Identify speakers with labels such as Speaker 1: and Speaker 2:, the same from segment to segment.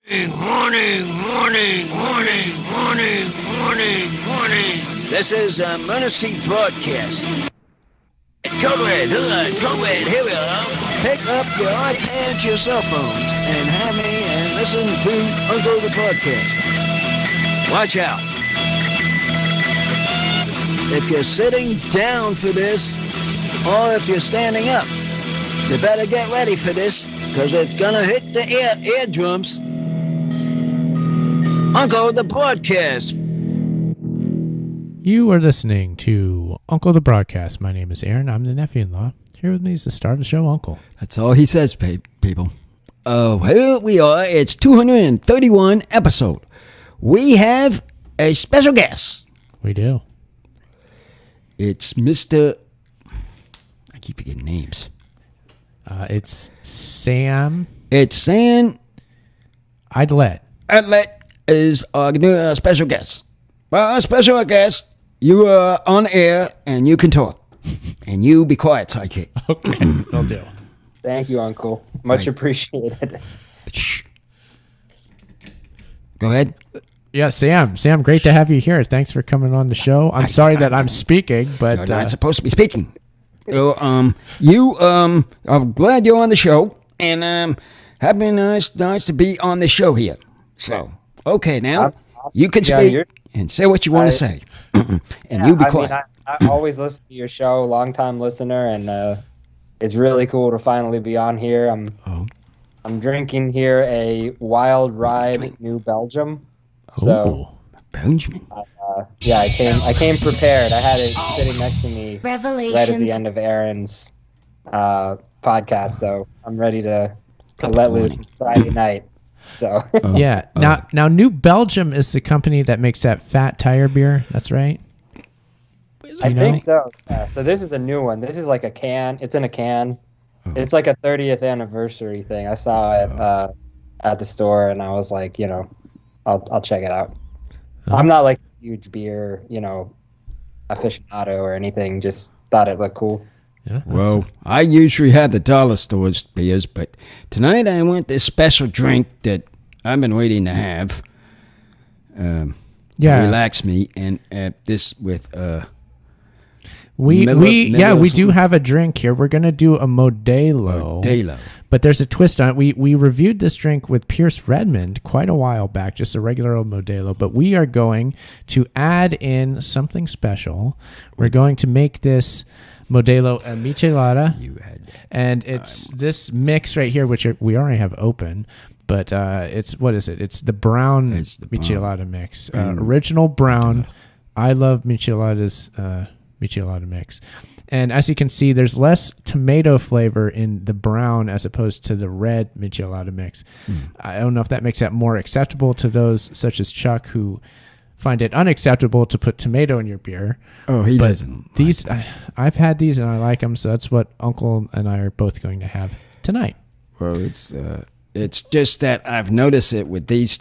Speaker 1: Morning. This is a Menacing broadcast. Code Red, here we are. Pick up your iPads, your cell phones, and have me and listen to Uncle the podcast. Watch out. If you're sitting down for this, or if you're standing up, you better get ready for this, because it's gonna hit the eardrums. Uncle the Broadcast.
Speaker 2: You are listening to Uncle the Broadcast. My name is Aaron. I'm the nephew-in-law. Here with me is the star of the show, Uncle.
Speaker 3: That's all he says, people. Here we are. It's 231 episode. We have a special guest.
Speaker 2: We do.
Speaker 3: It's Mr. I keep forgetting names.
Speaker 2: It's Sam.
Speaker 3: It's Sam
Speaker 2: Aydlette.
Speaker 3: Aydlette is our special guest. Well, our special guest, you are on air and you can talk. And you be quiet, sidekick.
Speaker 2: Okay, I'll do.
Speaker 4: Thank you, Uncle. Much appreciated.
Speaker 3: Shh. Go ahead.
Speaker 2: Yeah, Sam, great to have you here. Thanks for coming on the show. I'm sorry that I'm speaking, but
Speaker 3: You're not supposed to be speaking. So, I'm glad you're on the show, and happy nice to be on the show here. So, okay, now you can speak and say what you want to say, and you be quiet.
Speaker 4: I always listen to your show, long-time listener, and it's really cool to finally be on here. I'm drinking here a Wild Ride New Belgium. So,
Speaker 3: Benjamin.
Speaker 4: I came prepared. I had it sitting next to me right at the end of Aaron's podcast, so I'm ready to let loose. It's Friday night. So
Speaker 2: Now New Belgium is the company that makes that fat tire beer. That's right.
Speaker 4: I think so. Yeah, so this is a new one. This is like a can. It's in a can. It's like a 30th anniversary thing. I saw it at the store, and I was like, I'll check it out. I'm not like a huge beer, aficionado or anything. Just thought it looked cool.
Speaker 2: Yeah.
Speaker 3: Well, I usually have the dollar stores beers, but tonight I want this special drink that I've been waiting to have to relax me, and this with
Speaker 2: we do have a drink here. We're gonna do a Modelo. But there's a twist on it. We reviewed this drink with Pierce Redmond quite a while back, just a regular old Modelo. But we are going to add in something special. We're going to make this Modelo Michelada. And it's this mix right here, which we already have open. But what is it? It's the brown Michelada mix. Original brown. I love Micheladas Michelada mix. And as you can see, there's less tomato flavor in the brown as opposed to the red Michelada mix. I don't know if that makes that more acceptable to those such as Chuck who find it unacceptable to put tomato in your beer.
Speaker 3: Oh, he doesn't.
Speaker 2: These, I've had these and I like them, so that's what Uncle and I are both going to have tonight.
Speaker 3: Well, it's just that I've noticed it with these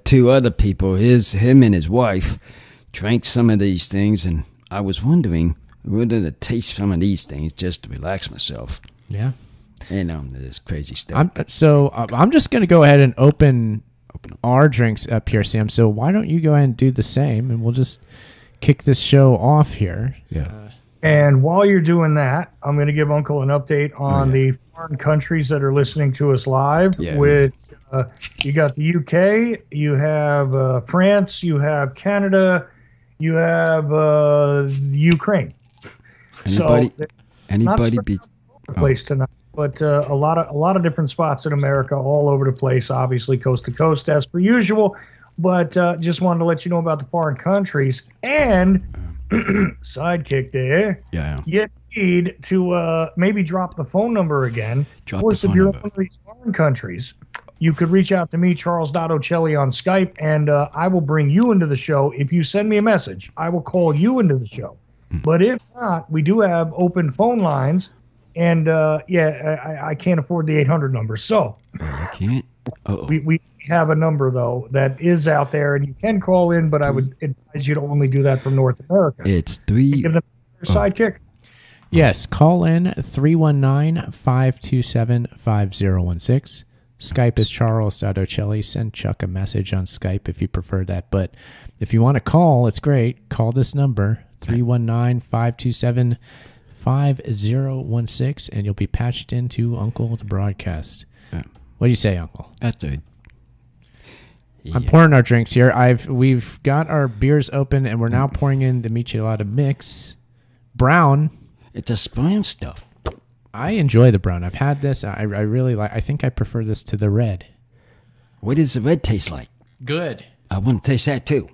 Speaker 3: two other people. Him and his wife drank some of these things, and I was wondering whether to taste some of these things just to relax myself.
Speaker 2: Yeah.
Speaker 3: This crazy stuff.
Speaker 2: I'm just going to go ahead and open our drinks up here, Sam. So why don't you go ahead and do the same, and we'll just kick this show off here.
Speaker 3: Yeah.
Speaker 5: And while you're doing that, I'm going to give Uncle an update on the foreign countries that are listening to us live.
Speaker 3: Yeah.
Speaker 5: Which you got the UK, you have France, you have Canada, you have Ukraine.
Speaker 3: Anybody be
Speaker 5: place tonight, but a lot of different spots in America, all over the place. Obviously, coast to coast as per usual. But just wanted to let you know about the foreign countries and sidekick there.
Speaker 3: Yeah.
Speaker 5: You need to maybe drop the phone number again.
Speaker 3: Drop
Speaker 5: of course,
Speaker 3: the
Speaker 5: if
Speaker 3: phone
Speaker 5: you're
Speaker 3: number.
Speaker 5: in one of these foreign countries, you could reach out to me, Charles.Ochelli, on Skype, and I will bring you into the show. If you send me a message, I will call you into the show. But if not, we do have open phone lines, and I can't afford the 800 number. So
Speaker 3: I can't.
Speaker 5: We have a number, though, that is out there, and you can call in, but I would advise you to only do that from North America.
Speaker 3: It's 3.
Speaker 5: Give them a sidekick.
Speaker 2: Yes, call in 319-527-5016. Skype is charles.ochelli. Send Chuck a message on Skype if you prefer that. But if you want to call, it's great. Call this number, 319-527-5016, and you'll be patched into Uncle to broadcast. Yeah. What do you say, Uncle?
Speaker 3: That's it.
Speaker 2: Yeah. I'm pouring our drinks here. We've got our beers open, and we're now pouring in the Michelada mix. Brown.
Speaker 3: It's a brown stuff.
Speaker 2: I enjoy the brown. I've had this. I really like. I think I prefer this to the red.
Speaker 3: What does the red taste like?
Speaker 2: Good.
Speaker 3: I want to taste that too.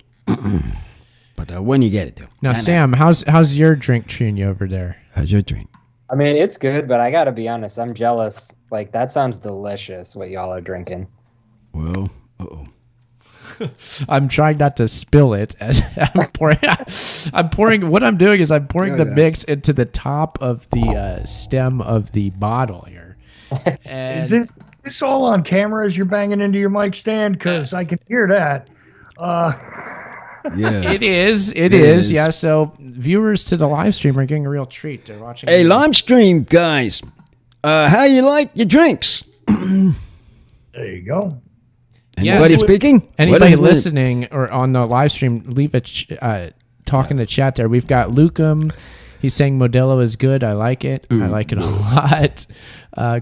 Speaker 3: But when you get it, though.
Speaker 2: Now, Sam, how's your drink treating you over there?
Speaker 3: How's your drink?
Speaker 4: I mean, it's good, but I gotta be honest. I'm jealous. Like, that sounds delicious. What y'all are drinking.
Speaker 3: Well,
Speaker 2: I'm trying not to spill it as I'm pouring. What I'm doing is I'm pouring the mix into the top of the stem of the bottle here. And
Speaker 5: Is this all on camera as you're banging into your mic stand? Because I can hear that.
Speaker 3: Yeah,
Speaker 2: it is. It is. Yeah. So viewers to the live stream are getting a real treat. They're watching.
Speaker 3: Hey, live stream guys, how you like your drinks?
Speaker 5: There you go.
Speaker 3: Anybody speaking?
Speaker 2: Anybody listening or on the live stream, leave a talk in the chat there. We've got Lucum. He's saying Modelo is good. I like it. I like it a lot.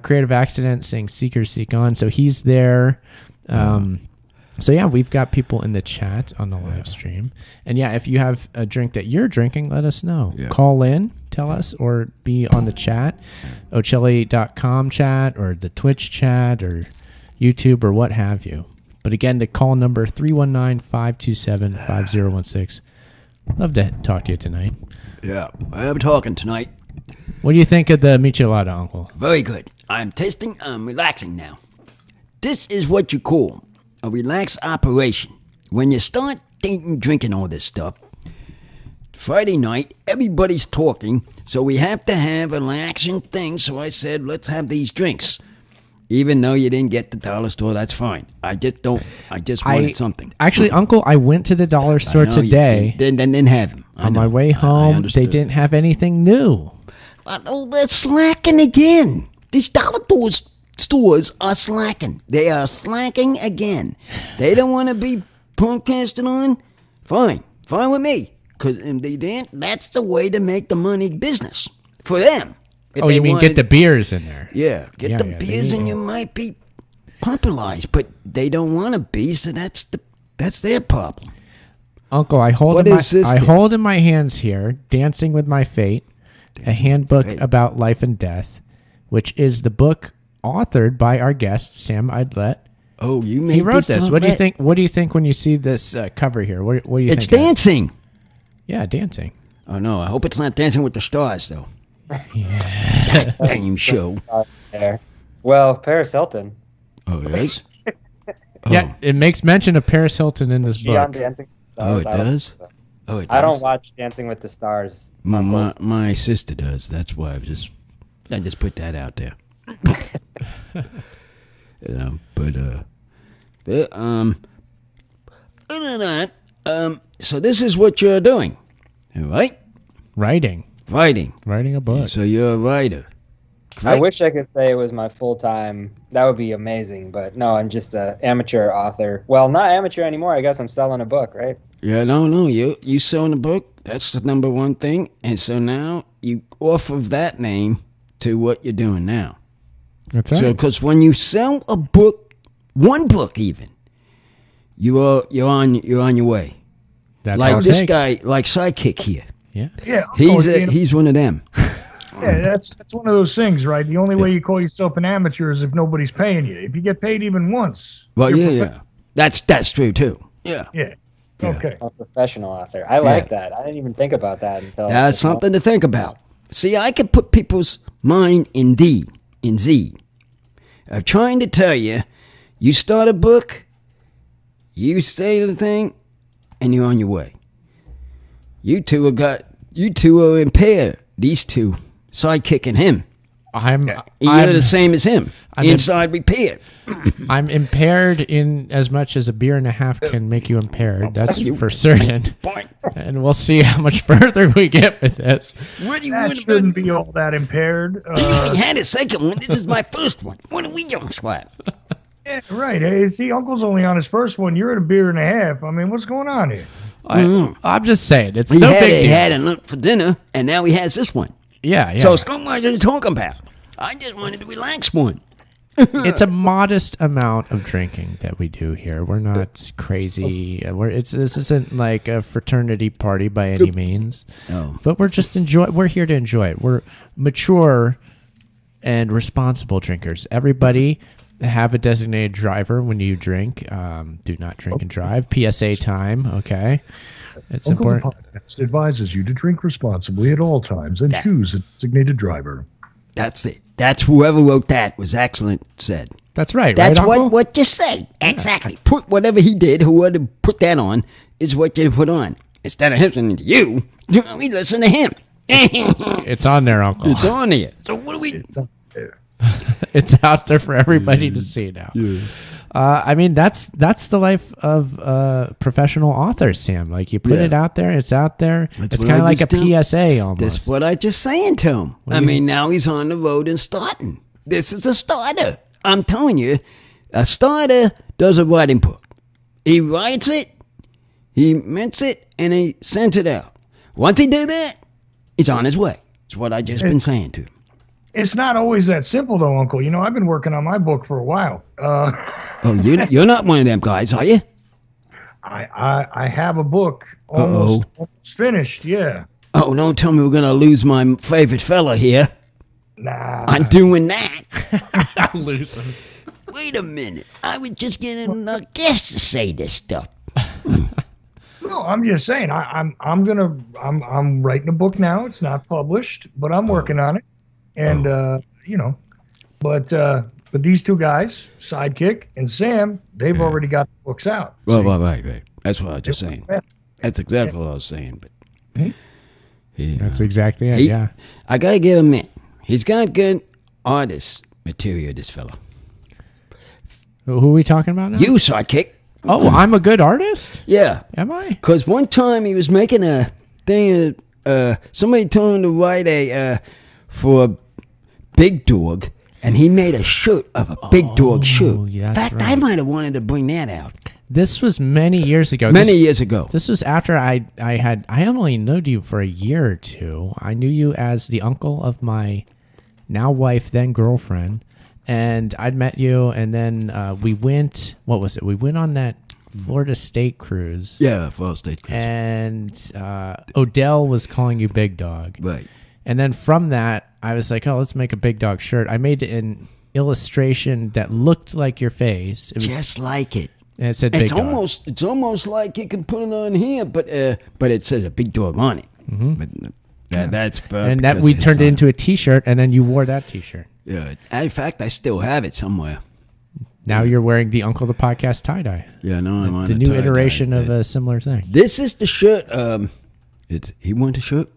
Speaker 2: Creative Accident saying Seekers Seek On. So he's there. So yeah, we've got people in the chat on the live stream. And yeah, if you have a drink that you're drinking, let us know. Yeah. Call in, tell us, or be on the chat, Ochelli.com chat, or the Twitch chat, or YouTube, or what have you. But again, the call number 319-527-5016. Love to talk to you tonight.
Speaker 3: Yeah, I'm talking tonight.
Speaker 2: What do you think of the Michelada, Uncle?
Speaker 3: Very good. I'm tasting, I'm relaxing now. This is what you call a relaxed operation. When you start drinking all this stuff, Friday night, everybody's talking, so we have to have a relaxing thing. So I said, let's have these drinks. Even though you didn't get the dollar store, that's fine. I just wanted something.
Speaker 2: Actually, Uncle, I went to the dollar store today.
Speaker 3: Didn't have them.
Speaker 2: On my way home, they didn't have anything new.
Speaker 3: Oh, they're slacking again. These dollar stores are slacking. They are slacking again. They don't want to be podcasted on? Fine with me. Because that's the way to make the money business for them.
Speaker 2: Oh, you mean get the beers in there?
Speaker 3: Yeah, get the beers and you might be popularized, but they don't want to be, so that's their problem.
Speaker 2: Uncle, I hold in my hands here, Dancing with My Fate, a handbook about life and death, which is the book authored by our guest, Sam Aydlette.
Speaker 3: Oh,
Speaker 2: he wrote this. What do you think? What do you think when you see this cover here? What do you think?
Speaker 3: It's dancing.
Speaker 2: Yeah, dancing.
Speaker 3: Oh no, I hope it's not Dancing with the Stars though.
Speaker 2: Yeah.
Speaker 3: Damn show.
Speaker 4: Well, Paris Hilton.
Speaker 3: Oh, it is?
Speaker 2: Yeah, it makes mention of Paris Hilton in this book.
Speaker 4: On Dancing with the Stars?
Speaker 3: Oh, it does? Oh, it does?
Speaker 4: I don't watch Dancing with the Stars.
Speaker 3: My sister does. That's why I just put that out there. Other than that, so this is what you're doing, all right?
Speaker 2: Writing a book.
Speaker 3: So you're a writer.
Speaker 4: Correct? I wish I could say it was my full-time. That would be amazing, but no, I'm just an amateur author. Well, not amateur anymore. I guess I'm selling a book, right?
Speaker 3: Yeah, no. You selling a book. That's the number one thing. And so now you off of that name to what you're doing now.
Speaker 2: That's right.
Speaker 3: So because when you sell a book, one book even, you're on your way.
Speaker 2: That's
Speaker 3: like
Speaker 2: how it
Speaker 3: this
Speaker 2: takes.
Speaker 3: guy, like Sidekick here.
Speaker 2: Yeah.
Speaker 3: He's one of them.
Speaker 5: Yeah, that's one of those things, right? The only way you call yourself an amateur is if nobody's paying you. If you get paid even once.
Speaker 3: Well, yeah. That's true too. Yeah.
Speaker 5: Yeah. Okay.
Speaker 4: I'm a professional author. I like that. I didn't even think about that until.
Speaker 3: That's something to think about. See, I could put people's mind in Z. I'm trying to tell you, you start a book, you say the thing, and you're on your way. You two are impaired. These two, Sidekick and him. You're the same as him. Inside repaired.
Speaker 2: I'm impaired in as much as a beer and a half can make you impaired. That's for certain. And we'll see how much further we get with this.
Speaker 5: That shouldn't be all that impaired.
Speaker 3: You had a second one. This is my first one. What are we doing, Swat?
Speaker 5: Yeah, right. Hey, see, Uncle's only on his first one. You're at a beer and a half. I mean, what's going on here?
Speaker 2: I'm just saying, it's
Speaker 3: He
Speaker 2: no
Speaker 3: had
Speaker 2: big
Speaker 3: it,
Speaker 2: deal.
Speaker 3: had it for dinner, and now he has this one.
Speaker 2: Yeah.
Speaker 3: So it's not what you're talking about. I just wanted to relax one.
Speaker 2: It's a modest amount of drinking that we do here. We're not crazy. This isn't like a fraternity party by any means.
Speaker 3: Oh.
Speaker 2: But we're here to enjoy it. We're mature and responsible drinkers. Everybody have a designated driver when you drink. Do not drink and drive. PSA time, okay? It's
Speaker 5: Uncle
Speaker 2: important.
Speaker 5: The Podcast advises you to drink responsibly at all times and choose a designated driver.
Speaker 3: That's it. That's whoever wrote that was excellent said.
Speaker 2: That's right.
Speaker 3: That's
Speaker 2: right, Uncle?
Speaker 3: what you say. Exactly. Put whatever he did, whoever put that on, is what you put on. Instead of listening to you, we listen to him.
Speaker 2: It's on there, Uncle.
Speaker 3: It's on there. So what do we...
Speaker 2: It's out there for everybody to see now. Yeah. I mean, that's the life of professional authors, Sam. Like, you put it out there, it's out there. It's kind of like a PSA almost.
Speaker 3: That's what I just saying to him. I mean, now he's on the road and starting. This is a starter. I'm telling you, a starter does a writing book. He writes it, he mints it, and he sends it out. Once he do that, he's on his way. That's what I just been saying to him.
Speaker 5: It's not always that simple, though, Uncle. You know, I've been working on my book for a while.
Speaker 3: Oh, you're not one of them guys, are you?
Speaker 5: I have a book almost finished, yeah.
Speaker 3: Oh, don't tell me we're going to lose my favorite fella here.
Speaker 5: Nah.
Speaker 3: I'm doing that.
Speaker 2: I'll lose him.
Speaker 3: Wait a minute. I was just getting a guest to say this stuff.
Speaker 5: No, I'm just saying. I'm writing a book now. It's not published, but I'm working on it. And but these two guys, Sidekick and Sam, they've already got the books out.
Speaker 3: Well, right. That's what I was just saying. That's exactly what I was saying. But
Speaker 2: that's exactly it. Yeah,
Speaker 3: I gotta give him that. He's got good artist material. This fella.
Speaker 2: Who are we talking about now?
Speaker 3: You, Sidekick.
Speaker 2: Oh, I'm a good artist?
Speaker 3: Yeah.
Speaker 2: Am I?
Speaker 3: Because one time he was making a thing. Somebody told him to write for a big dog, and he made a shirt of a big dog shirt.
Speaker 2: Yeah,
Speaker 3: in fact,
Speaker 2: right.
Speaker 3: I might have wanted to bring that out.
Speaker 2: This was many years ago.
Speaker 3: Years ago.
Speaker 2: This was after I only known you for a year or two. I knew you as the uncle of my now wife, then girlfriend, and I'd met you, and then we went. What was it? We went on that Florida State cruise.
Speaker 3: Yeah, Florida State cruise.
Speaker 2: And Odell was calling you Big Dog.
Speaker 3: Right.
Speaker 2: And then from that, I was like, oh, let's make a Big Dog shirt. I made an illustration that looked like your face. It was
Speaker 3: just like it.
Speaker 2: And it said Big Dog.
Speaker 3: It's almost like you can put it on here, but it says a Big Dog on it.
Speaker 2: Mm-hmm.
Speaker 3: But that's
Speaker 2: and that we turned it into a T-shirt, and then you wore that T-shirt.
Speaker 3: Yeah. In fact, I still have it somewhere.
Speaker 2: Now you're wearing the Uncle the Podcast tie-dye.
Speaker 3: Yeah, no, I'm on
Speaker 2: the new iteration of a similar thing.
Speaker 3: This is the shirt. He wanted a shirt.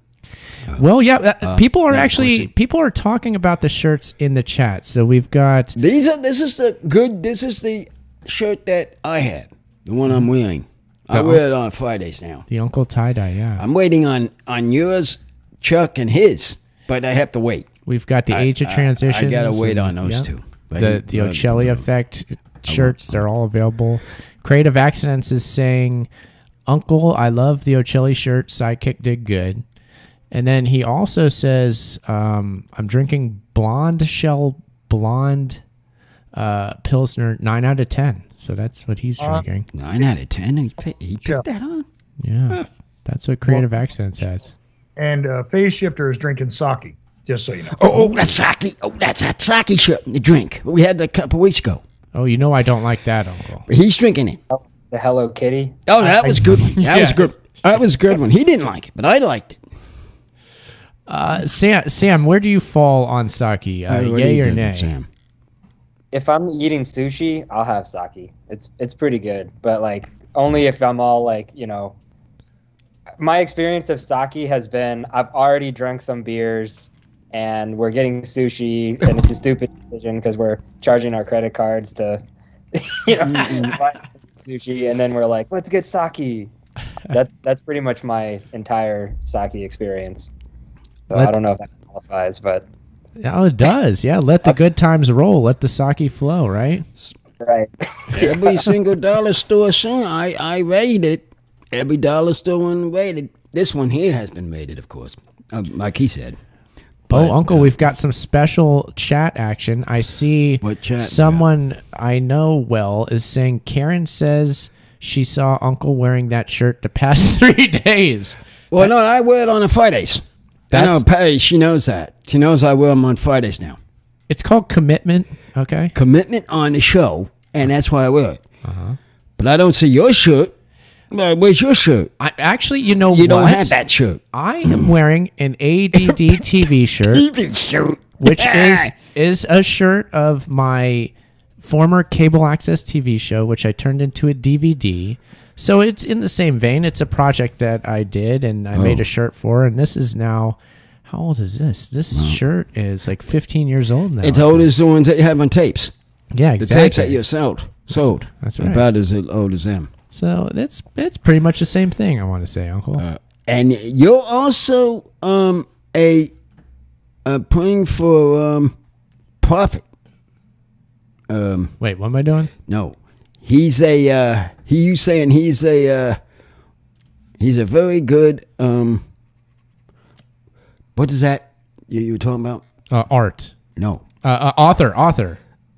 Speaker 2: Well, yeah, people are talking about the shirts in the chat. So we've got
Speaker 3: this is the shirt that I had, the one I'm wearing. I wear it on Fridays now.
Speaker 2: The Uncle tie-dye, yeah.
Speaker 3: I'm waiting on yours, Chuck, and his, but I have to wait.
Speaker 2: We've got the Age of Transitions.
Speaker 3: I gotta wait on those two.
Speaker 2: The Ochelli Effect shirts, they're all available. Creative Accidents is saying, Uncle, I love the Ochelli shirt. Sidekick did good. And then he also says, I'm drinking Blonde Shell Blonde Pilsner 9 out of 10. So that's what he's drinking.
Speaker 3: 9 out of 10? He picked that on?
Speaker 2: Yeah. That's what Creative Accent says.
Speaker 5: And Phase Shifter is drinking sake, just so you know.
Speaker 3: Oh, that's sake. Oh, that's that sake shirt, the drink. We had a couple weeks ago.
Speaker 2: Oh, you know I don't like that, Uncle.
Speaker 3: But he's drinking it.
Speaker 4: The Hello Kitty.
Speaker 3: Oh, that was good one. That was good. That was a good one. He didn't like it, but I liked it.
Speaker 2: Sam, where do you fall on sake? Yay or nay?
Speaker 3: Sam?
Speaker 4: If I'm eating sushi, I'll have sake. It's pretty good, but like only if I'm all like, you know. My experience of sake has been I've already drunk some beers and we're getting sushi and it's a stupid decision because we're charging our credit cards to, you know, buy sushi and then we're like, let's get sake. That's pretty much my entire sake experience. So I don't know if that qualifies, but
Speaker 2: oh, it does. Yeah, let the good times roll. Let the sake flow, right?
Speaker 4: Right.
Speaker 3: Every single dollar store song I rated. Every dollar store one rated. This one here has been rated, of course, like he said. But,
Speaker 2: Uncle, we've got some special chat action. I see someone I know well is saying Karen says she saw Uncle wearing that shirt the past 3 days.
Speaker 3: Well, no, I wear it on Fridays. I know Patty, she knows that. She knows I wear them on Fridays now.
Speaker 2: It's called commitment, okay?
Speaker 3: Commitment on the show, and that's why I wear it. But I don't see your shirt. Where's your shirt?
Speaker 2: Actually, you know what?
Speaker 3: You don't have that shirt.
Speaker 2: I am wearing an ADD TV shirt, which is a shirt of my former cable access TV show, which I turned into a DVD. So it's in the same vein. It's a project that I did, and I made a shirt for. And this is now, how old is this? This shirt is like 15 years old now.
Speaker 3: It's old as the ones that you have on tapes.
Speaker 2: Yeah, exactly.
Speaker 3: The tapes that you sold.
Speaker 2: That's right.
Speaker 3: About as old as them.
Speaker 2: So it's pretty much the same thing, I want to say, Uncle.
Speaker 3: And you're also praying for profit.
Speaker 2: Wait, what am I doing?
Speaker 3: No, he's a very good what is that you were talking about?
Speaker 2: Art.
Speaker 3: No.
Speaker 2: Author.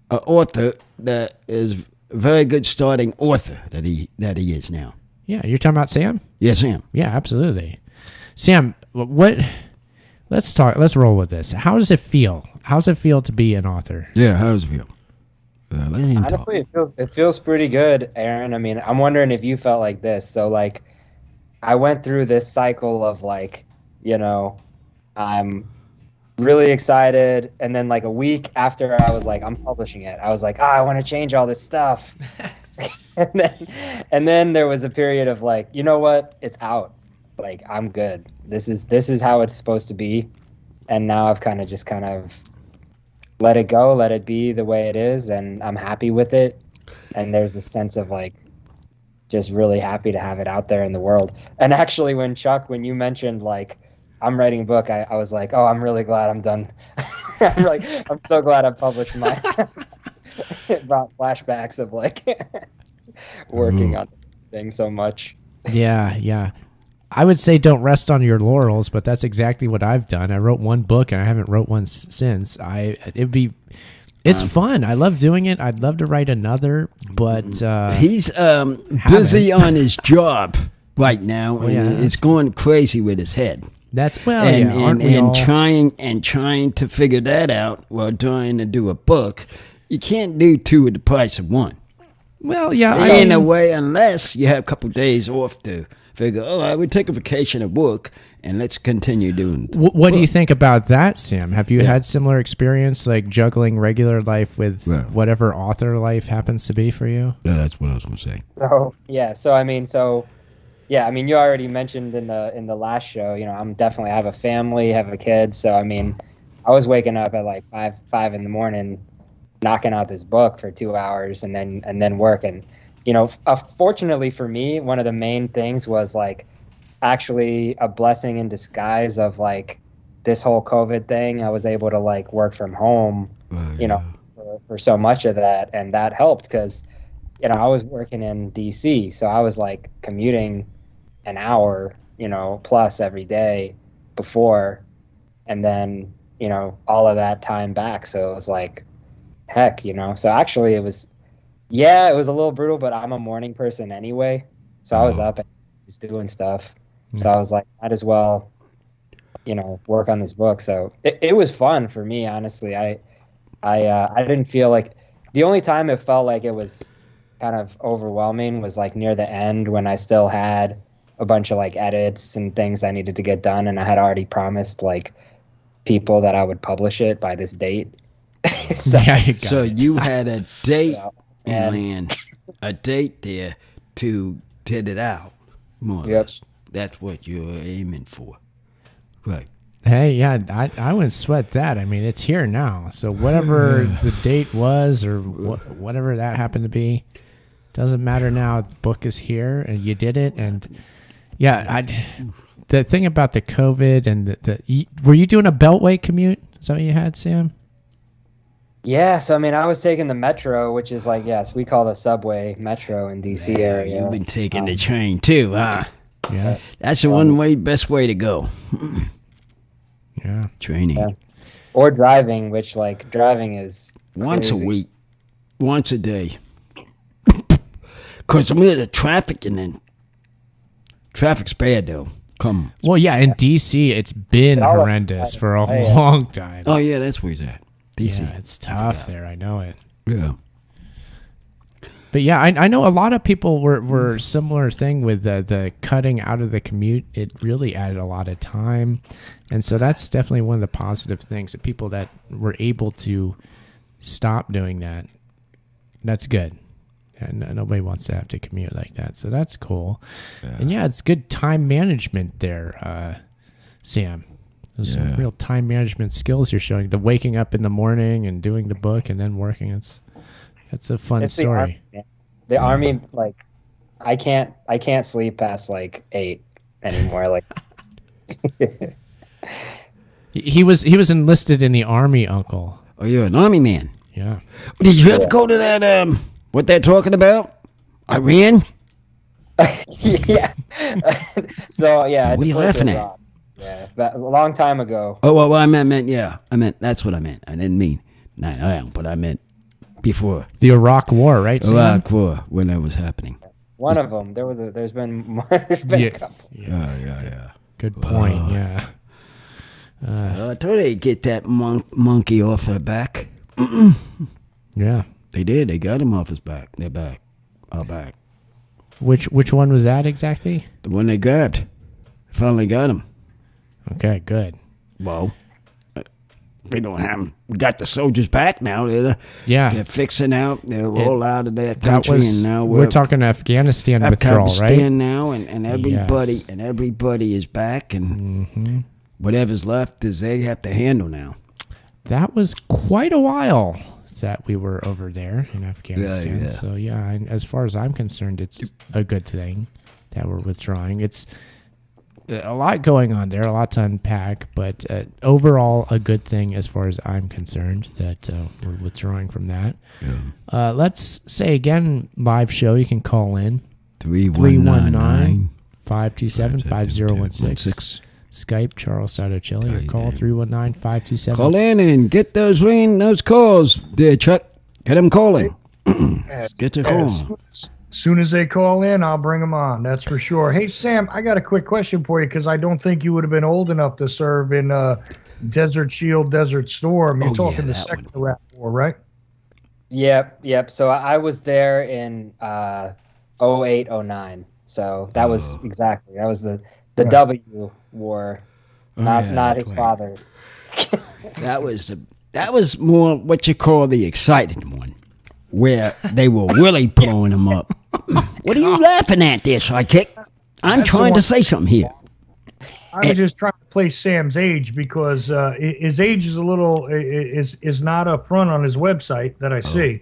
Speaker 3: An author that is a very good starting author that he is now.
Speaker 2: Yeah, you're talking about Sam?
Speaker 3: Yes, Sam.
Speaker 2: Yeah, absolutely. Sam, let's roll with this. How does it feel? How does it feel to be an author?
Speaker 3: Yeah, how does it feel?
Speaker 4: Honestly, it feels pretty good, Aaron. I mean, I'm wondering if you felt like this. So, like, I went through this cycle of, like, you know, I'm really excited, and then like a week after I was like, I'm publishing it, I was like, I want to change all this stuff. and then there was a period of like, you know what, it's out, like I'm good, this is how it's supposed to be. And now I've kind of let it go, let it be the way it is, and I'm happy with it. And there's a sense of like just really happy to have it out there in the world. And actually when you mentioned like I'm writing a book, I was like, oh, I'm really glad I'm done. I'm so glad I published my it brought flashbacks of like working on things so much.
Speaker 2: Yeah. I would say don't rest on your laurels, but that's exactly what I've done. I wrote one book and I haven't wrote one since. It's fun. I love doing it. I'd love to write another, but
Speaker 3: he's busy on his job right now, and it's going crazy with his head.
Speaker 2: That's
Speaker 3: trying to figure that out while trying to do a book. You can't do two at the price of one.
Speaker 2: Well, yeah,
Speaker 3: in a way, unless you have a couple days off to figure. Oh, I would take a vacation at work and let's continue doing.
Speaker 2: What do you think about that, Sam? Have you had similar experience, like juggling regular life with whatever author life happens to be for you?
Speaker 3: Yeah, that's what I was going to say.
Speaker 4: I mean, you already mentioned in the last show, you know, I have a family, have a kid. So, I mean, I was waking up at like 5 in the morning, knocking out this book for 2 hours and then work. And, you know, fortunately for me, one of the main things was like actually a blessing in disguise of like this whole COVID thing. I was able to like work from home, you know, for so much of that. And that helped because, you know, I was working in DC, so I was like commuting an hour, you know, plus every day before, and then, you know, all of that time back. So it was like, heck, you know. So actually it was a little brutal, but I'm a morning person anyway. So I was up and just doing stuff. So I was like, might as well, you know, work on this book. So it was fun for me, honestly. I didn't feel like, the only time it felt like it was kind of overwhelming was like near the end when I still had a bunch of like edits and things I needed to get done, and I had already promised like people that I would publish it by this date.
Speaker 3: So you had a date, a date there to get it out, more or less. That's what you're aiming for, right?
Speaker 2: Hey, yeah, I wouldn't sweat that. I mean, it's here now. So whatever the date was or whatever that happened to be, doesn't matter now. The book is here and you did it. And yeah, the thing about the COVID and were you doing a Beltway commute? Is that what you had, Sam?
Speaker 4: Yeah, so I mean, I was taking the metro, which is like, yes, we call the subway metro in DC area.
Speaker 3: You've been taking the train too, huh?
Speaker 2: Yeah.
Speaker 3: That's the best way to go.
Speaker 2: Yeah.
Speaker 3: Training. Yeah.
Speaker 4: Or driving, which like driving is
Speaker 3: once
Speaker 4: crazy.
Speaker 3: a week, once a day. Because I'm near the traffic, and then traffic's bad though.
Speaker 2: Well, yeah, in DC, it's been horrendous for a long time.
Speaker 3: Oh yeah, that's where he's at. DC.
Speaker 2: Yeah, it's tough there. I know it.
Speaker 3: Yeah.
Speaker 2: But yeah, I know a lot of people were similar thing with the cutting out of the commute. It really added a lot of time. And so that's definitely one of the positive things, that people that were able to stop doing that, that's good. And nobody wants to have to commute like that. So that's cool. Yeah. And yeah, it's good time management there, Sam. There's some real time management skills you're showing. The waking up in the morning and doing the book and then working. That's a fun story.
Speaker 4: The Army, like, I can't sleep past like 8 anymore. Like,
Speaker 2: he was enlisted in the Army, Uncle.
Speaker 3: Oh, you're an Army man.
Speaker 2: Yeah.
Speaker 3: Did you ever go to that? What they're talking about? Iran?
Speaker 4: Yeah. So yeah.
Speaker 3: What are you laughing at?
Speaker 4: Yeah, but a long time ago.
Speaker 3: Oh well, I meant that's what I meant. I didn't mean now, but I meant before
Speaker 2: the Iraq War, right? Sam?
Speaker 3: Iraq War, when that was happening.
Speaker 4: One of them. There's been a couple.
Speaker 3: Yeah.
Speaker 2: Good point. Yeah.
Speaker 3: I thought they'd get that monkey off her back.
Speaker 2: Yeah.
Speaker 3: They did. They got him off his back. Their back. Our back.
Speaker 2: Which one was that exactly?
Speaker 3: The one they grabbed. Finally got him.
Speaker 2: Okay, good.
Speaker 3: Well, we don't have them. We got the soldiers back now. They're fixing out. They're all out of their country, and now
Speaker 2: we're talking Afghanistan withdrawal, right?
Speaker 3: Afghanistan now, and everybody is back, and whatever's left is they have to handle now.
Speaker 2: That was quite a while that we were over there in Afghanistan.
Speaker 3: Yeah.
Speaker 2: So yeah, as far as I'm concerned, it's a good thing that we're withdrawing. It's a lot going on there, a lot to unpack, but overall a good thing as far as I'm concerned that we're withdrawing from that. Yeah. Let's say again, live show, you can call in 319-527-5016. Skype, Charles.Ochelli, or call 319-527.
Speaker 3: Call in and get those calls there, Chuck. Get them calling. Get to call.
Speaker 5: As soon as they call in, I'll bring them on. That's for sure. Hey, Sam, I got a quick question for you, because I don't think you would have been old enough to serve in Desert Shield, Desert Storm. You're talking the Second Iraq War, right?
Speaker 4: Yep. So I was there in 08, 09. So that was the W war, not his father.
Speaker 3: That was more what you call the excited one, where they were really blowing him up. What are you laughing at there, sidekick? I'm trying to say something here.
Speaker 5: I was just trying to place Sam's age, because his age is is not up front on his website that I see.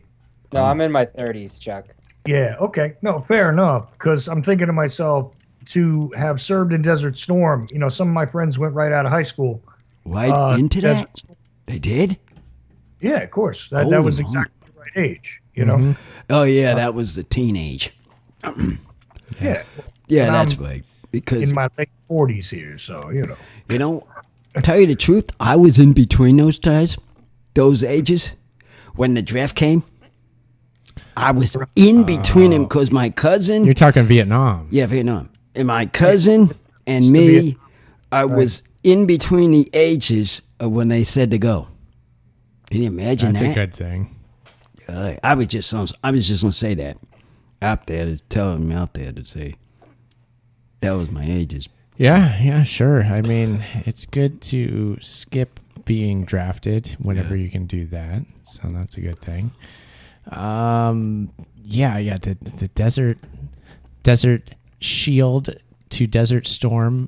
Speaker 4: No, I'm in my 30s, Chuck.
Speaker 5: Yeah, okay. No, fair enough, because I'm thinking to myself, to have served in Desert Storm, some of my friends went right out of high school.
Speaker 3: Right into that? They did?
Speaker 5: Yeah, of course. That was exactly the right age, know?
Speaker 3: Oh, yeah, that was the teenage.
Speaker 5: Yeah.
Speaker 3: Yeah, that's right. Because
Speaker 5: in my late 40s here, so,
Speaker 3: I'll tell you the truth, I was in between those ages, when the draft came. I was in between them, because my cousin...
Speaker 2: You're talking Vietnam.
Speaker 3: Yeah, Vietnam. And my cousin and me, I was in between the ages of when they said to go. Can you imagine that?
Speaker 2: That's a good thing.
Speaker 3: I was just gonna say that out there, to tell them out there to say that was my ages.
Speaker 2: Yeah, sure. I mean, it's good to skip being drafted whenever you can do that. So that's a good thing. The Desert Shield to Desert Storm,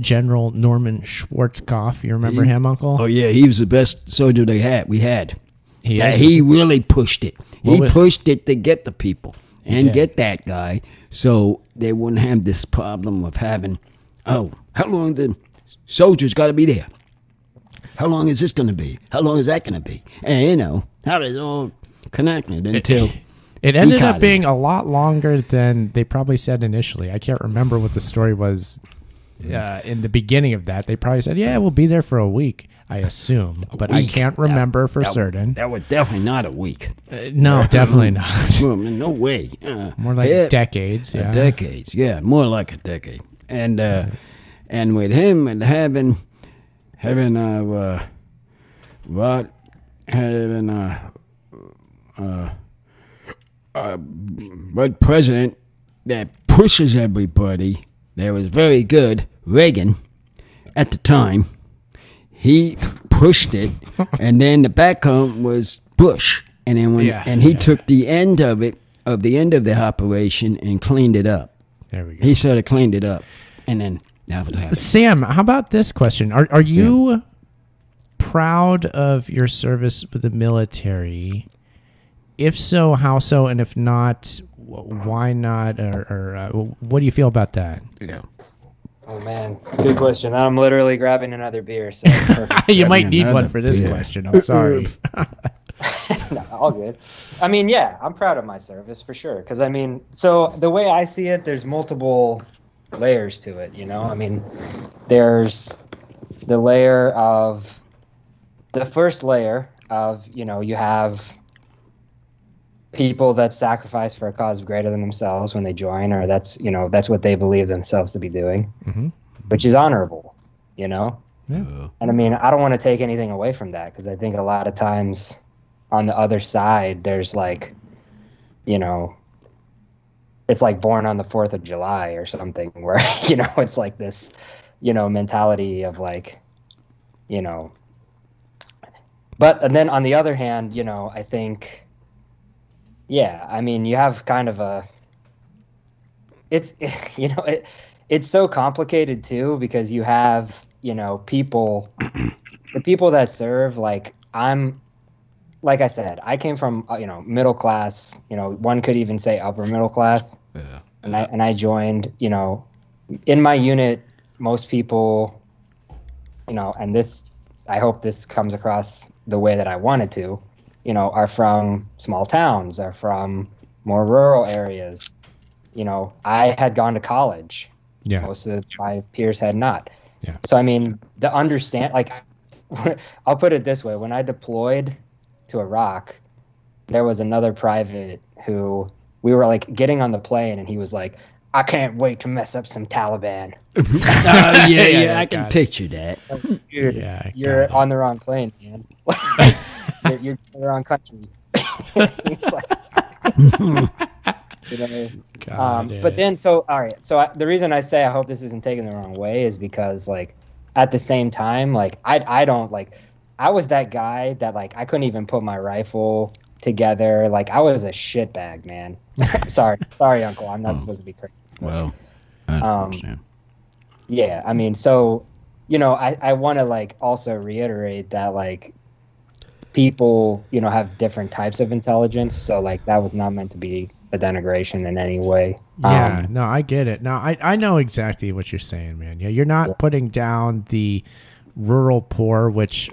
Speaker 2: General Norman Schwarzkopf. You remember him, Uncle?
Speaker 3: Oh yeah, he was the best soldier we had.
Speaker 2: He
Speaker 3: really pushed it. Pushed it to get the people and get that guy, so they wouldn't have this problem of having, how long the soldiers got to be there? how long is this going to be? How long is that going to be? And, you know, how does it all connected until...
Speaker 2: It ended up being a lot longer than they probably said initially. I can't remember what the story was in the beginning of that. They probably said, yeah, we'll be there for a week, I assume. But I can't remember for certain.
Speaker 3: That was definitely not a week.
Speaker 2: No, definitely not.
Speaker 3: No way.
Speaker 2: More like decades. Yeah.
Speaker 3: Decades, yeah. More like a decade. And with him and having but president that pushes everybody, that was very good, Reagan, at the time, he pushed it, and then the back home was Bush, and then he took the end of it, of the operation, and cleaned it up.
Speaker 2: There we go.
Speaker 3: He sort of cleaned it up, and then that was happening.
Speaker 2: Sam, how about this question? Are you proud of your service with the military? If so, how so? And if not, why not? Or what do you feel about that?
Speaker 3: Yeah.
Speaker 4: Oh, man. Good question. I'm literally grabbing another beer. So
Speaker 2: you might need one for this question. I'm sorry.
Speaker 4: No, all good. I mean, yeah, I'm proud of my service for sure. Because, I mean, so the way I see it, there's multiple layers to it, you know? I mean, there's the layer of, the first layer of, you know, you have people that sacrifice for a cause greater than themselves when they join, or that's, you know, that's what they believe themselves to be doing, which is honorable, you know?
Speaker 2: Yeah.
Speaker 4: And I mean, I don't want to take anything away from that, because I think a lot of times on the other side, there's like, you know, it's like Born on the 4th of July or something where, you know, it's like this, you know, mentality of like, you know, but, and then on the other hand, you know, I think, yeah, I mean, you have kind of a, it's, you know, it's so complicated too, because you have, you know, people, the people that serve, like like I said, I came from, you know, middle class, you know, one could even say upper middle class.
Speaker 3: Yeah.
Speaker 4: And I joined, you know, in my unit, most people, you know, and this, I hope this comes across the way that I wanted to, you know, are from small towns, are from more rural areas. You know, I had gone to college.
Speaker 2: Yeah.
Speaker 4: Most of my peers had not.
Speaker 2: Yeah.
Speaker 4: So, I mean, like, I'll put it this way. When I deployed to Iraq, there was another private who, we were like getting on the plane, and he was like, I can't wait to mess up some Taliban.
Speaker 3: I can picture that.
Speaker 4: Dude,
Speaker 2: Yeah,
Speaker 4: you're on the wrong plane, man. you're in the wrong country. He's like, you know, but then, so, all right. So the reason I say I hope this isn't taken the wrong way is because, like, at the same time, like, I don't, like, I was that guy that, like, I couldn't even put my rifle together. Like, I was a shitbag, man. Sorry, Uncle. I'm not supposed to be crazy.
Speaker 3: Well, I understand.
Speaker 4: Yeah, I mean, so, you know, I want to, like, also reiterate that, like, people, you know, have different types of intelligence. So, like, that was not meant to be a denigration in any way.
Speaker 2: Yeah, no, I get it. No, I know exactly what you're saying, man. Yeah, you're not putting down the rural poor, which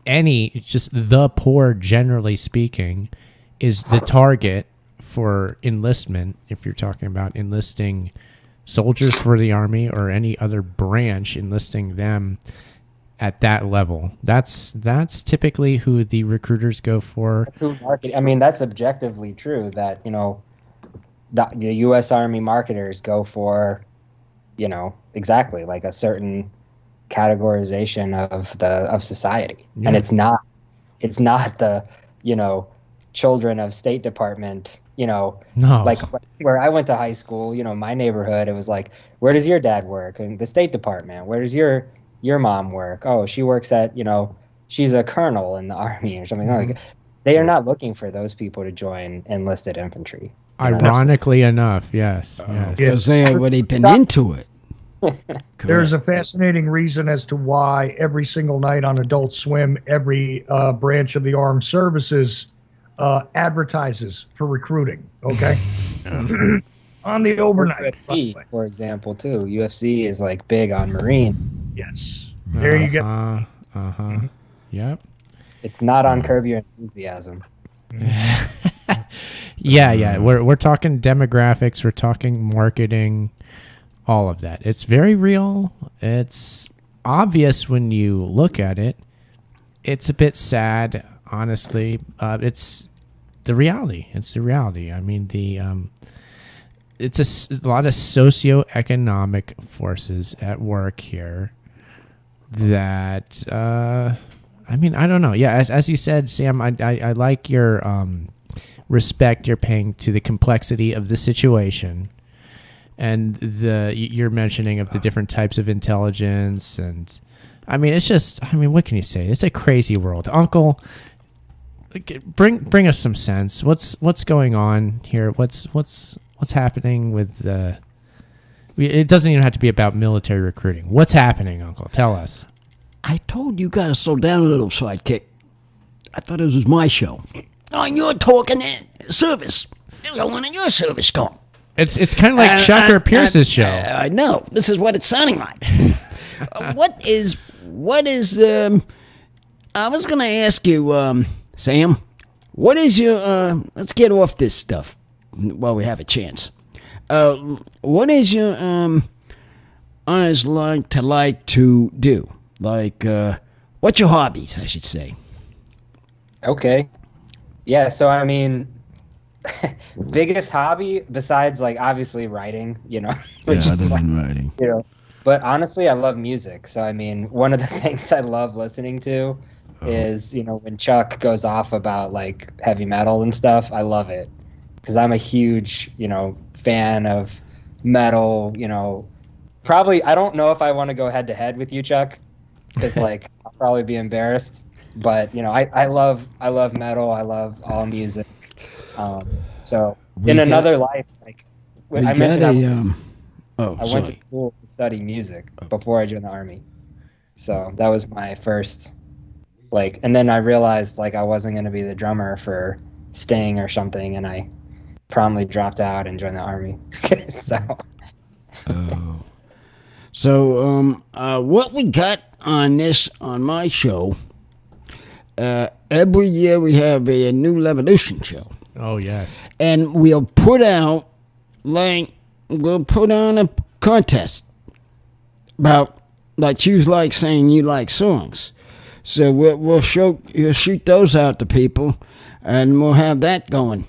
Speaker 2: just the poor, generally speaking, is the target for enlistment. If you're talking about enlisting soldiers for the Army or any other branch, enlisting them at that level, that's typically who the recruiters go for.
Speaker 4: That's who market. I mean, that's objectively true. That, you know, the U.S. Army marketers go for, you know, exactly like a certain categorization of society, and it's not the, you know, children of State Department. You know,
Speaker 2: no.
Speaker 4: Like where I went to high school, you know, my neighborhood, it was like, where does your dad work? And the State Department. Where does your mom work? Oh, she works at, you know, she's a colonel in the Army or something. Like, they are not looking for those people to join enlisted infantry.
Speaker 2: Ironically enough, yes.
Speaker 3: Because they already been into it.
Speaker 5: There's a fascinating reason as to why every single night on Adult Swim, every branch of the armed services advertises for recruiting. Okay. On the overnight.
Speaker 4: UFC, for example, too. UFC is like big on Marines.
Speaker 5: Yes. There you go.
Speaker 2: Uh-huh. Yep.
Speaker 4: It's not on Curb Your Enthusiasm.
Speaker 2: Yeah. We're talking demographics. We're talking marketing. All of that. It's very real. It's obvious when you look at it. It's a bit sad, honestly. It's the reality. It's the reality. I mean, it's a lot of socioeconomic forces at work here that, I mean, I don't know. Yeah, as you said, Sam, I like your respect you're paying to the complexity of the situation. And your mentioning of the different types of intelligence, and I mean, it's just, I mean, what can you say? It's a crazy world, Uncle. Bring us some sense. What's going on here? What's happening with the? It doesn't even have to be about military recruiting. What's happening, Uncle? Tell us.
Speaker 1: I told you gotta slow down a little, sidekick. I thought this was my show. Oh, you're talking service. I want your service call.
Speaker 2: It's kind of like Chuck or Pierce's show.
Speaker 1: I know. This is what it's sounding like. What is? I was going to ask you, Sam, what is your, let's get off this stuff while we have a chance. What is your, honest like to do? Like, what's your hobbies, I should say?
Speaker 4: Okay. Yeah, so I mean, biggest hobby besides like obviously writing, which is like,
Speaker 1: writing.
Speaker 4: But honestly, I love music. So I mean, one of the things I love listening to is, when Chuck goes off about like heavy metal and stuff, I love it because I'm a huge, fan of metal, probably, I don't know if I want to go head to head with you, Chuck, because like I'll probably be embarrassed, but I love metal. I love all music. So another life, like I mentioned, I went to school to study music before I joined the Army. So that was my first, and then I realized I wasn't going to be the drummer for Sting or something, and I promptly dropped out and joined the Army.
Speaker 1: So what we got on my show, every year we have a new Revolution show.
Speaker 2: Oh, yes.
Speaker 1: And we'll put out, on a contest about, you saying you like songs. So you'll shoot those out to people, and we'll have that going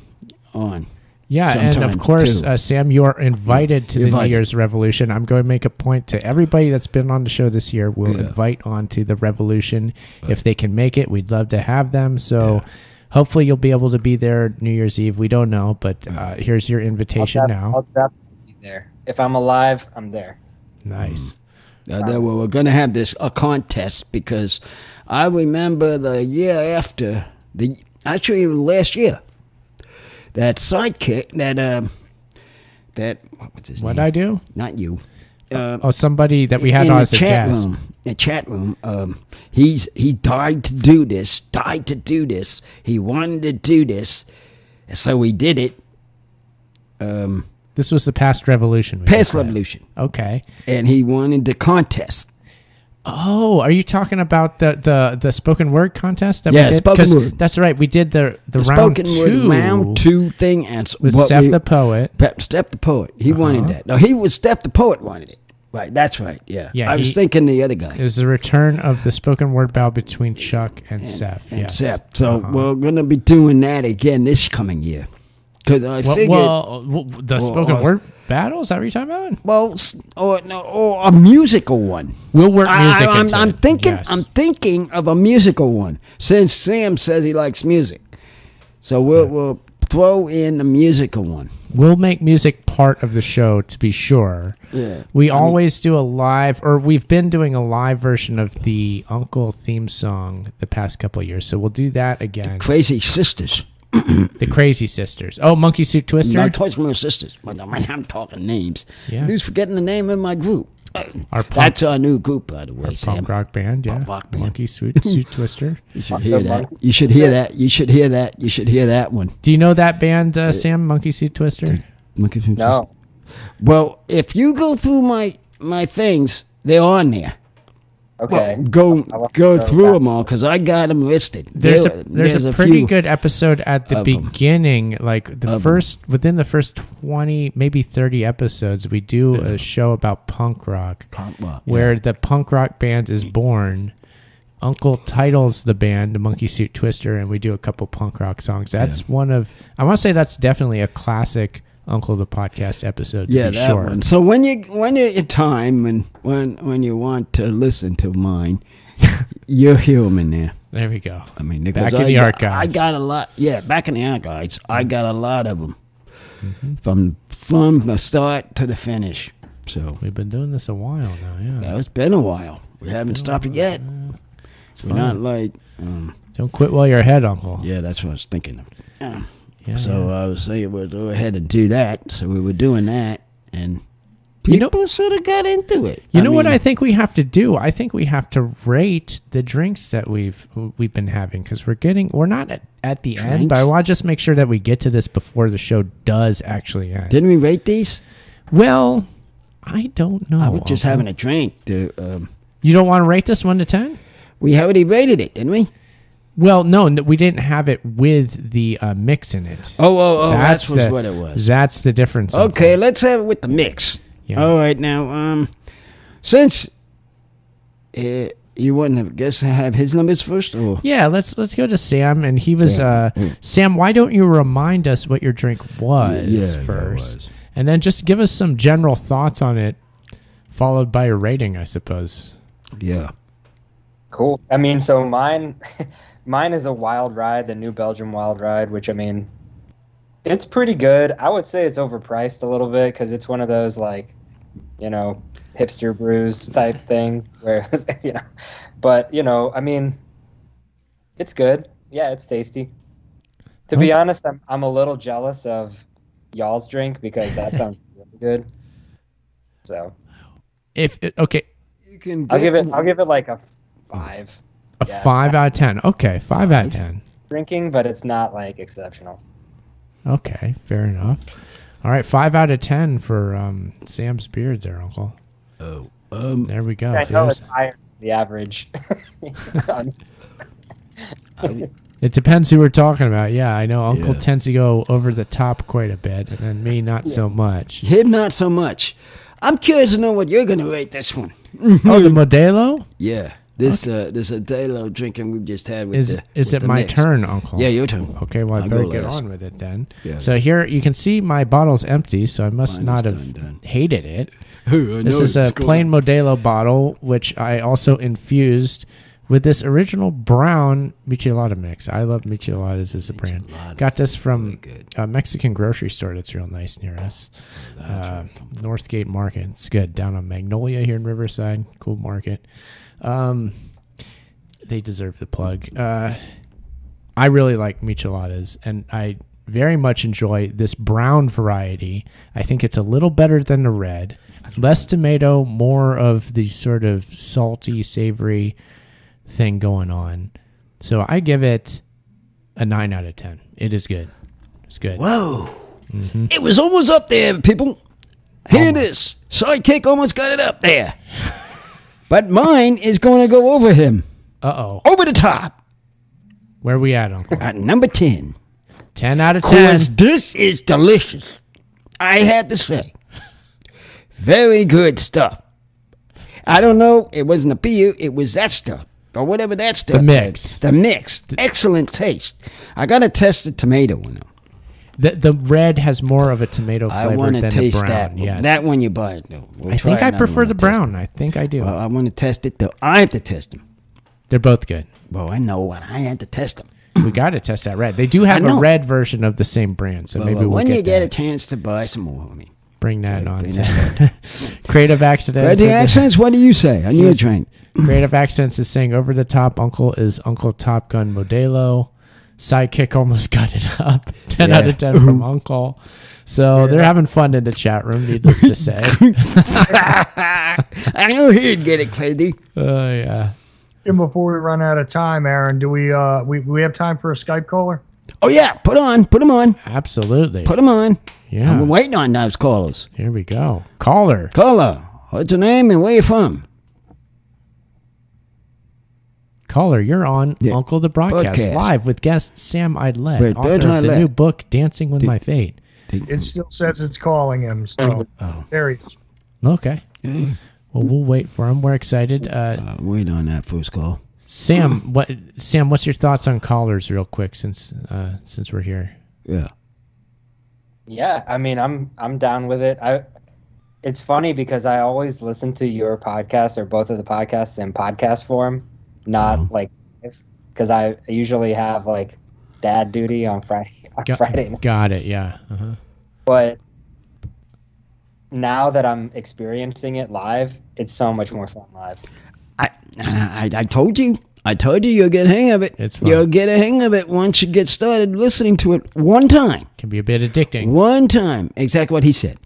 Speaker 1: on.
Speaker 2: Yeah, and of course, Sam, you are invited to the New Year's Revolution. I'm going to make a point to everybody that's been on the show this year. We'll invite on to the Revolution. If they can make it, we'd love to have them. So hopefully you'll be able to be there New Year's Eve. We don't know, but here's your invitation now.
Speaker 4: I'll definitely be there. If I'm alive, I'm there.
Speaker 2: Nice.
Speaker 1: We're going to have a contest because I remember the year after, actually last year, that sidekick, what's his name?
Speaker 2: What'd I do?
Speaker 1: Not you.
Speaker 2: Somebody that we had on as a guest.
Speaker 1: In the chat room, he died to do this. He wanted to do this, so we did it.
Speaker 2: This was the past revolution.
Speaker 1: Revolution.
Speaker 2: Okay.
Speaker 1: And he wanted the contest.
Speaker 2: Oh, are you talking about the spoken word contest that we did?
Speaker 1: Spoken word.
Speaker 2: That's right. We did the
Speaker 1: round two thing
Speaker 2: with Steph the Poet.
Speaker 1: Steph the Poet. He wanted that. No, Steph the Poet wanted it. Right, that's right. Yeah. I was thinking the other guy.
Speaker 2: It was the return of the spoken word battle between Chuck and Seth.
Speaker 1: Seth. So we're going to be doing that again this coming year. Because I figured.
Speaker 2: The spoken word battle? Is that what you're talking about?
Speaker 1: Well, or a musical one.
Speaker 2: We'll work music into
Speaker 1: I'm
Speaker 2: it.
Speaker 1: thinking.
Speaker 2: Yes.
Speaker 1: I'm thinking of a musical one. Since Sam says he likes music, so we'll throw in the musical one.
Speaker 2: We'll make music part of the show to be sure.
Speaker 1: Yeah.
Speaker 2: We always do a live, or we've been doing a live version of the Uncle theme song the past couple of years. So we'll do that again.
Speaker 1: Crazy Sisters.
Speaker 2: The Crazy Sisters. Oh, Monkey Suit Twister?
Speaker 1: I'm talking about sisters. I'm talking names.
Speaker 2: Yeah.
Speaker 1: Who's forgetting the name of my group? That's our new group, by the way, Sam.
Speaker 2: Punk rock band, yeah.
Speaker 1: Rock band.
Speaker 2: Monkey Suit Twister.
Speaker 1: You should hear that. You should hear that one.
Speaker 2: Do you know that band, Sam, Monkey Suit Twister?
Speaker 1: Monkey Suit
Speaker 4: No.
Speaker 1: Twister. Well, if you go through my things, they're on there.
Speaker 4: Okay.
Speaker 3: Well, go through them all because I got them listed.
Speaker 2: There's a pretty good episode at the beginning, like within the first 20, maybe 30 episodes, we do a show about punk rock, where the punk rock band is born. Uncle titles the band the Monkey Suit Twister, and we do a couple punk rock songs. That's I want to say that's definitely a classic Uncle the Podcast episode.
Speaker 3: Yeah, that short. One. So when you're time and when you want to listen to mine, you'll hear them in there.
Speaker 2: There we go.
Speaker 3: I mean,
Speaker 2: back in the archives.
Speaker 3: I got a lot. Yeah, back in the archives, I got a lot of them from the start to the finish. So
Speaker 2: we've been doing this a while now. Yeah,
Speaker 3: it's been a while. We haven't stopped it yet. We're not like
Speaker 2: don't quit while you're ahead, Uncle.
Speaker 3: Yeah, that's what I was thinking of. So I was saying we'll go ahead and do that. So we were doing that, and people sort of got into it.
Speaker 2: You know what I think we have to do? I think we have to rate the drinks that we've been having because we're not at the end, but I want to just make sure that we get to this before the show does actually end.
Speaker 3: Didn't we rate these?
Speaker 2: Well, I don't know.
Speaker 3: I was just having a drink. You
Speaker 2: don't want to rate this 1 to 10?
Speaker 3: We already rated it, didn't we?
Speaker 2: Well, no, we didn't have it with the mix in it.
Speaker 3: Oh, that's what it was.
Speaker 2: That's the difference.
Speaker 3: Okay, let's have it with the mix. Yeah. All right, now, since you wouldn't have guessed to have his numbers first, or
Speaker 2: yeah, let's go to Sam, and he was Sam. Why don't you remind us what your drink was first, and then just give us some general thoughts on it, followed by a rating, I suppose.
Speaker 3: Yeah.
Speaker 4: Cool. I mean, so mine is a Wild Ride, the New Belgium Wild Ride, which, I mean, it's pretty good. I would say it's overpriced a little bit because it's one of those, like, hipster brews type thing where, but, I mean, it's good. Yeah, it's tasty. To be honest, I'm a little jealous of y'all's drink because that sounds really good. So, I'll give it like a 5.
Speaker 2: A 5 out of 10. Okay, 5 out of 10.
Speaker 4: Drinking, but it's not like exceptional.
Speaker 2: Okay, fair enough. All right, 5 out of 10 for Sam's beard there, Uncle.
Speaker 3: Oh,
Speaker 2: there we go.
Speaker 4: I know it's higher than the average.
Speaker 2: It depends who we're talking about. Yeah, I know Uncle tends to go over the top quite a bit, and then me not so much.
Speaker 3: Him not so much. I'm curious to know what you're going to rate this one.
Speaker 2: Oh, the Modelo?
Speaker 3: Yeah. This Modelo drinking we've just had with
Speaker 2: is it my turn, Uncle?
Speaker 3: Yeah, your turn.
Speaker 2: Okay, well, I better get on with it then. Yeah. So here you can see my bottle's empty, so I must not have hated it. This is a plain Modelo bottle, which I also infused with this original brown Michelada mix. I love Micheladas as a brand. Got this from a Mexican grocery store that's real nice near us. Northgate Market. It's good. Down on Magnolia here in Riverside. Cool market. They deserve the plug. I really like Micheladas, and I very much enjoy this brown variety. I think it's a little better than the red. Less tomato, more of the sort of salty, savory thing going on. So I give it a 9 out of 10. It is good. It's good.
Speaker 3: Whoa. Mm-hmm. It was almost up there, people. Here it is. Sidekick almost got it up there. But mine is going to go over him.
Speaker 2: Uh-oh.
Speaker 3: Over the top.
Speaker 2: Where are we at, Uncle?
Speaker 3: At number 10.
Speaker 2: 10 out of 10.
Speaker 3: Because this is delicious. I had to say. Very good stuff. I don't know. It wasn't a beer. It was that stuff. Or whatever that stuff.
Speaker 2: The mix.
Speaker 3: The mix. Excellent taste. I got to test the tomato one.
Speaker 2: The red has more of a tomato flavor than the brown. I want to taste
Speaker 3: that.
Speaker 2: Yes.
Speaker 3: That one you buy.
Speaker 2: I think I prefer the brown. I think I do.
Speaker 3: Well, I want to test it, though. I have to test them.
Speaker 2: They're both good.
Speaker 3: Well, I know what. I had to test them.
Speaker 2: We got to test that red. They do have a red version of the same brand, so maybe we'll
Speaker 3: when
Speaker 2: get
Speaker 3: you get a chance to buy some more,
Speaker 2: bring that on. Creative Accidents.
Speaker 3: Creative Accents, what do you say on your drink?
Speaker 2: Creative Accents is saying over the top. Uncle is Uncle Top Gun Modelo. Sidekick almost got it up. 10 out of 10 from Uncle. So they're having fun in the chat room, needless to say.
Speaker 3: I knew he'd get it, Clancy.
Speaker 2: Oh, yeah.
Speaker 5: And before we run out of time, Aaron, do we have time for a Skype caller?
Speaker 3: Oh, yeah. Put them on.
Speaker 2: Absolutely.
Speaker 3: Put them on.
Speaker 2: Yeah.
Speaker 3: I'm waiting on those callers.
Speaker 2: Here we go. Caller.
Speaker 3: What's your name and where you from?
Speaker 2: Caller, you're on Uncle the Broadcast live with guest Sam Aydlette, author of the new book Dancing with My Fate.
Speaker 5: It still says it's calling him. So there he is.
Speaker 2: Okay. Well, we'll wait for him. We're excited.
Speaker 3: Wait on that first call.
Speaker 2: Sam, what's your thoughts on callers, real quick, since we're here?
Speaker 3: Yeah.
Speaker 4: Yeah, I mean, I'm down with it. It's funny because I always listen to your podcast or both of the podcasts in podcast form, not because I usually have like dad duty on Friday night.
Speaker 2: Got it. Yeah. Uh-huh.
Speaker 4: But now that I'm experiencing it live, it's so much more fun live.
Speaker 3: I told you. You'll get a hang of it.
Speaker 2: It's fun.
Speaker 3: You'll get a hang of it once you get started listening to it one time.
Speaker 2: Can be a bit addicting.
Speaker 3: One time. Exactly what he said.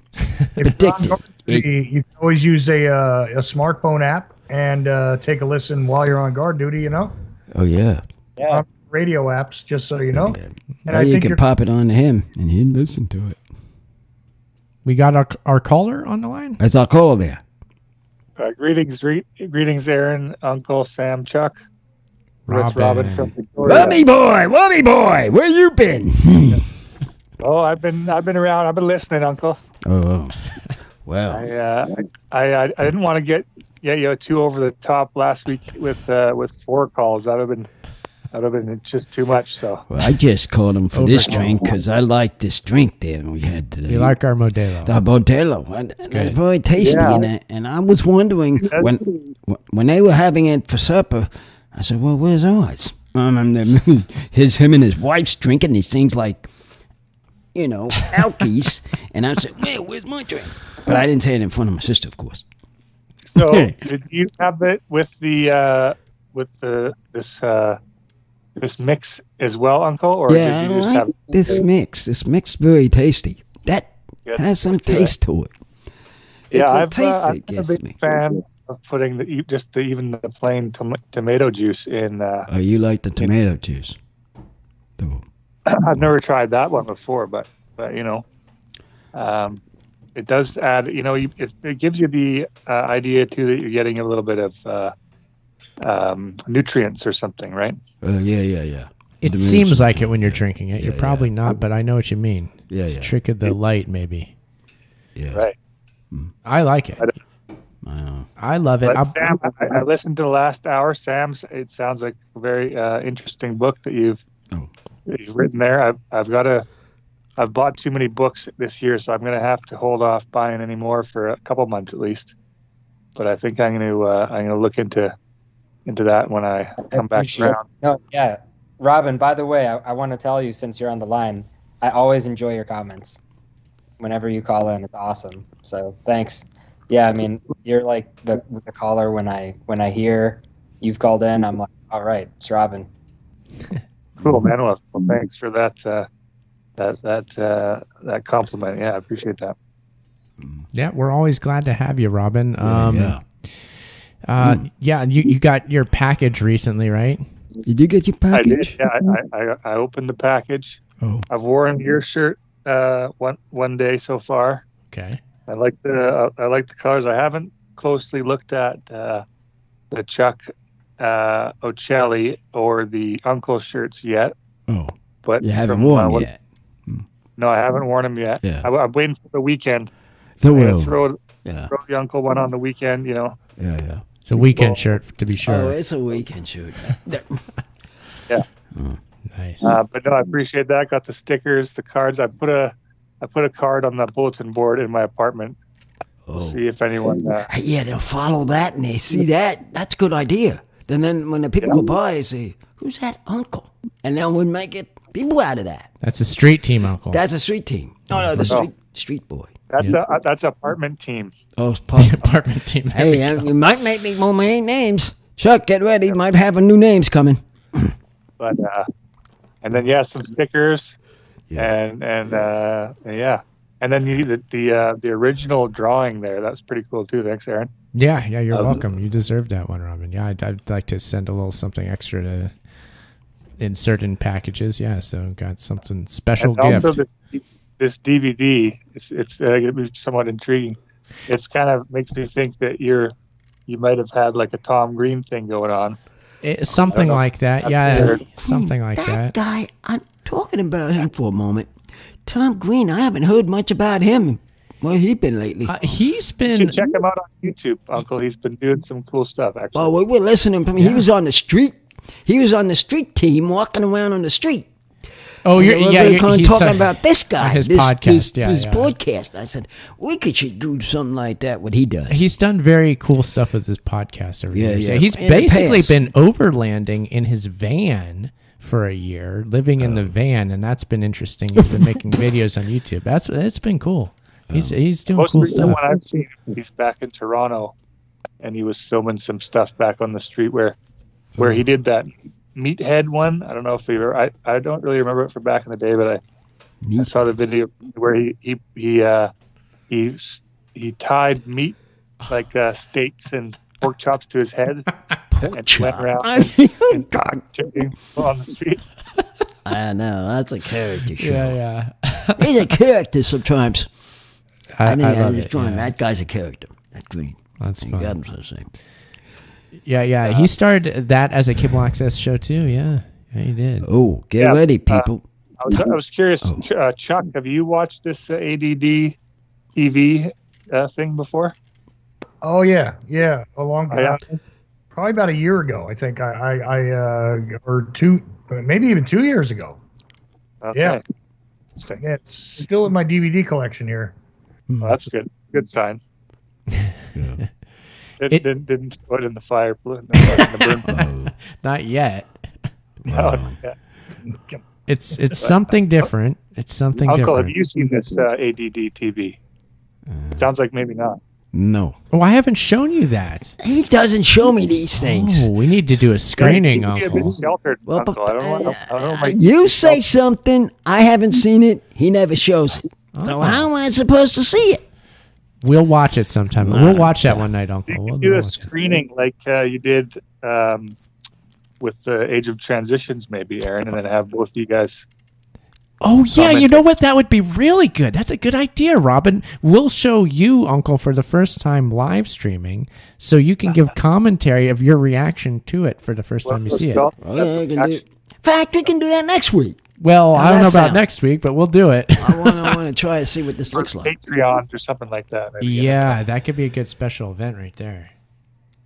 Speaker 3: Addicted.
Speaker 5: You can always use a smartphone app and take a listen while you're on guard duty, you know?
Speaker 3: Oh, yeah.
Speaker 4: Yeah.
Speaker 5: Radio apps, just so you know.
Speaker 3: Yeah. And I think you can pop it on to him, and he'd listen to it.
Speaker 2: We got our caller on the line?
Speaker 3: That's our caller there.
Speaker 6: Greetings, Aaron, Uncle, Sam, Chuck. It's Robin from Victoria.
Speaker 3: Wubby boy, where you been?
Speaker 6: Oh, I've been around. I've been listening, Uncle.
Speaker 3: Oh, wow.
Speaker 6: I didn't want to get you too over the top last week with 4 calls. That would have been just too much. So
Speaker 3: I just called him for this drink because I like this drink there we had today.
Speaker 2: You like our Modelo?
Speaker 3: The Modelo. It's very tasty, and I was wondering when they were having it for supper. I said, "Well, where's ours?" Him and his wife's drinking these things like, alkies, and I said, "Well, where's my drink?" But I didn't say it in front of my sister, of course.
Speaker 6: So, did you have it with this mix as well, Uncle? Or did you just have
Speaker 3: this mix? This mix very tasty. That has some taste to it.
Speaker 6: I'm a big fan of putting even the plain tomato juice in.
Speaker 3: Oh, you like the tomato juice?
Speaker 6: I've never tried that one before, but it does add. It gives you the idea too that you're getting a little bit of nutrients or something, right?
Speaker 3: Yeah.
Speaker 2: It seems like it when you're drinking it. You're probably not, but I know what you mean. It's a trick of the light, maybe.
Speaker 3: Yeah.
Speaker 6: Right.
Speaker 2: I like it. I love it.
Speaker 6: Sam, I listened to the last hour. Sam's. It sounds like a very interesting book that you've written there. I've bought too many books this year, so I'm going to have to hold off buying any more for a couple months at least. But I think I'm going to look into that when I come back around.
Speaker 4: No, yeah, Robin. By the way, I want to tell you, since you're on the line, I always enjoy your comments. Whenever you call in, it's awesome. So thanks. Yeah, I mean, you're like the caller when I hear you've called in. I'm like, all right, it's Robin.
Speaker 6: Cool, man. Well, thanks for that compliment. Yeah, I appreciate that.
Speaker 2: Yeah, we're always glad to have you, Robin. You got your package recently, right?
Speaker 3: Did you get your package?
Speaker 6: I did. Yeah, I opened the package. Oh. I've worn your shirt one day so far.
Speaker 2: Okay.
Speaker 6: I like the colors. I haven't closely looked at the Chuck Ochelli or the Uncle shirts yet.
Speaker 3: Oh,
Speaker 6: but
Speaker 3: you haven't worn them yet.
Speaker 6: No, I haven't worn them yet.
Speaker 3: Yeah.
Speaker 6: I'm waiting for the weekend.
Speaker 3: Throw
Speaker 6: the Uncle one on the weekend.
Speaker 3: Yeah.
Speaker 2: It's a weekend shirt, to be sure.
Speaker 3: Oh, it's a weekend shirt.
Speaker 6: Yeah.
Speaker 2: Nice.
Speaker 6: But no, I appreciate that. Got the stickers, the cards. I put a card on the bulletin board in my apartment. We'll see if anyone.
Speaker 3: They'll follow that and they see that. That's a good idea. Then when the people go by, they say, "Who's that Uncle?" And then we make it people out of that.
Speaker 2: That's a street team, Uncle.
Speaker 3: That's a street team. No, the street boy.
Speaker 6: That's apartment team.
Speaker 2: Oh, it's apartment team.
Speaker 3: Hey, you might make me more names. Chuck, get ready. Might have a new names coming.
Speaker 6: But and then some stickers, and then the original drawing there. That's pretty cool too. Thanks, Aaron.
Speaker 2: Yeah, you're welcome. You deserve that one, Robin. Yeah, I'd like to send a little something extra to insert in packages. Yeah, so got something special gift.
Speaker 6: Also, this DVD, it's going to be somewhat intriguing. It's kind of makes me think that you might have had like a Tom Green thing going on.
Speaker 2: Something like that. Yeah, something like that.
Speaker 1: That guy, I'm talking about him for a moment. Tom Green, I haven't heard much about him. Where he been lately?
Speaker 2: He's been.
Speaker 6: You should check him out on YouTube, Uncle. He's been doing some cool stuff, actually.
Speaker 1: Oh, we're listening to him. He was on the street. He was on the street team, walking around on the street.
Speaker 2: Oh,
Speaker 1: he's talking about this guy,
Speaker 2: his
Speaker 1: this
Speaker 2: podcast,
Speaker 1: his broadcast. I said we should do something like that. What he does.
Speaker 2: He's done very cool stuff with his podcast over the years.
Speaker 1: Yeah.
Speaker 2: He's basically been overlanding in his van for a year, living in the van, and that's been interesting. He's been making videos on YouTube. It's been cool. He's doing
Speaker 6: Most
Speaker 2: cool
Speaker 6: recent
Speaker 2: stuff.
Speaker 6: one I've seen, he's back in Toronto, and he was filming some stuff back on the street where he did that meathead one. I don't know if you ever. I don't really remember it from back in the day, but I saw the video where he tied meat like steaks and pork chops to his head and went around and chipping on the street.
Speaker 1: I know, that's a character show.
Speaker 2: Yeah.
Speaker 1: He's a character sometimes.
Speaker 2: I love it.
Speaker 1: That guy's a character. That's Green.
Speaker 2: That's
Speaker 1: You
Speaker 2: fun.
Speaker 1: got him, so to say.
Speaker 2: Yeah. He started that as a cable access show too. Yeah, he did.
Speaker 1: Oh, get ready, people.
Speaker 6: I was curious, Chuck, have you watched this ADD TV thing before?
Speaker 5: Oh yeah, a long time. Probably about a year ago, I think. Or two, maybe even 2 years ago.
Speaker 6: Okay.
Speaker 5: Yeah. Yeah, it's still in my DVD collection here.
Speaker 6: Well, that's good. Good sign. Didn't put it in the fire.
Speaker 2: Not yet.
Speaker 6: No,
Speaker 2: It's something different. It's something
Speaker 6: Uncle,
Speaker 2: different.
Speaker 6: have you seen this ADD TV? Sounds like maybe not.
Speaker 3: No.
Speaker 2: Oh, I haven't shown you that.
Speaker 1: He doesn't show me these things.
Speaker 2: Oh, we need to do a screening,
Speaker 6: Yeah, a bit
Speaker 2: Uncle.
Speaker 6: sheltered,
Speaker 1: Well,
Speaker 6: Uncle. I don't know.
Speaker 1: You say something, I haven't seen it, he never shows it. So how am I supposed to see it?
Speaker 2: We'll watch it sometime. We'll watch that one night, Uncle.
Speaker 6: You
Speaker 2: We'll
Speaker 6: can do a
Speaker 2: watch it.
Speaker 6: screening like you did with the Age of Transitions, maybe, Aaron, and then have both of you guys.
Speaker 2: Oh, yeah. You know what? That would be really good. That's a good idea, Robin. We'll show you, Uncle, for the first time live streaming, so you can give commentary of your reaction to it for the first time you see it.
Speaker 1: Oh, yeah, I can do it. In fact, we can do that next week.
Speaker 2: Well, I don't know about
Speaker 1: sound?
Speaker 2: next week, but we'll do it.
Speaker 1: I want to try to see what this looks like.
Speaker 6: Patreon or something like that. Maybe.
Speaker 2: Yeah, that could be a good special event right there.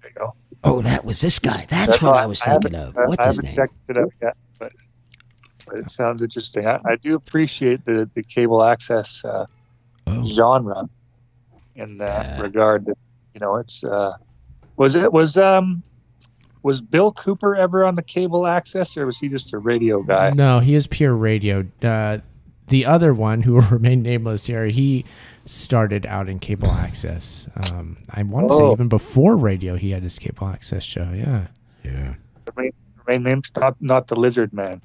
Speaker 6: There you go.
Speaker 1: Oh, that was this guy. That's what I was thinking of. What's his
Speaker 6: I
Speaker 1: name?
Speaker 6: haven't checked it out yet, but it sounds interesting. I do appreciate the cable access genre in that regard. That, it's was Bill Cooper ever on the cable access, or was he just a radio guy?
Speaker 2: No, he is pure radio. The other one, who will remain nameless here, he started out in cable access. I want to say even before radio, he had his cable access show. Yeah.
Speaker 3: Yeah.
Speaker 6: Remain name's not the Lizard Man.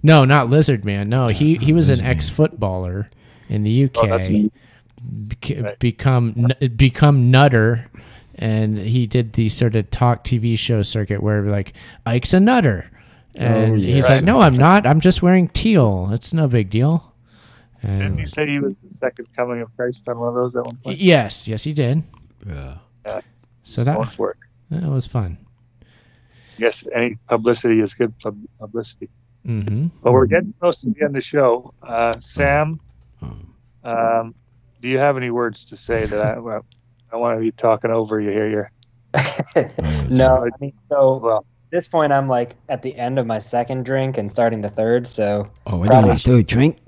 Speaker 2: No, not Lizard Man. No, he was an ex-footballer in the UK.
Speaker 6: Oh, that's me.
Speaker 2: Become nutter, and he did the sort of talk TV show circuit where like Ike's a nutter, and he's like, "No, I'm not. I'm just wearing teal. It's no big deal." And
Speaker 6: Didn't he say he was the second coming of Christ on one of those at one point?
Speaker 2: yes, he did.
Speaker 3: Yeah.
Speaker 6: Yeah,
Speaker 2: So that
Speaker 6: for it.
Speaker 2: was fun.
Speaker 6: Yes, any publicity is good publicity.
Speaker 2: Mm-hmm.
Speaker 6: But we're getting close to the end of the show. Sam, do you have any words to say that I want to be talking over you here?
Speaker 4: No, I mean, at this point, I'm like at the end of my second drink and starting the third, so.
Speaker 1: Oh, I got my third drink.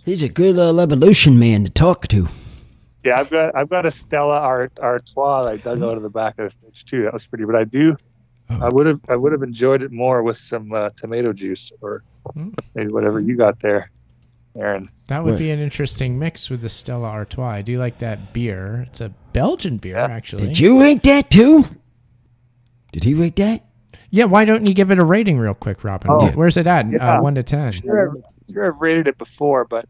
Speaker 1: He's a good revolution man to talk to.
Speaker 6: Yeah, I've got a Stella Artois that I dug out of the back of the fridge too. That was pretty, but I would have enjoyed it more with some tomato juice or maybe whatever you got there, Aaron.
Speaker 2: That would be an interesting mix with the Stella Artois. I do like that beer. It's a Belgian beer, actually.
Speaker 1: Did you rate that too? Did he rate that?
Speaker 2: Yeah, why don't you give it a rating real quick, Robin? Where's it at? 1 to 10.
Speaker 6: Sure, I've rated it before, but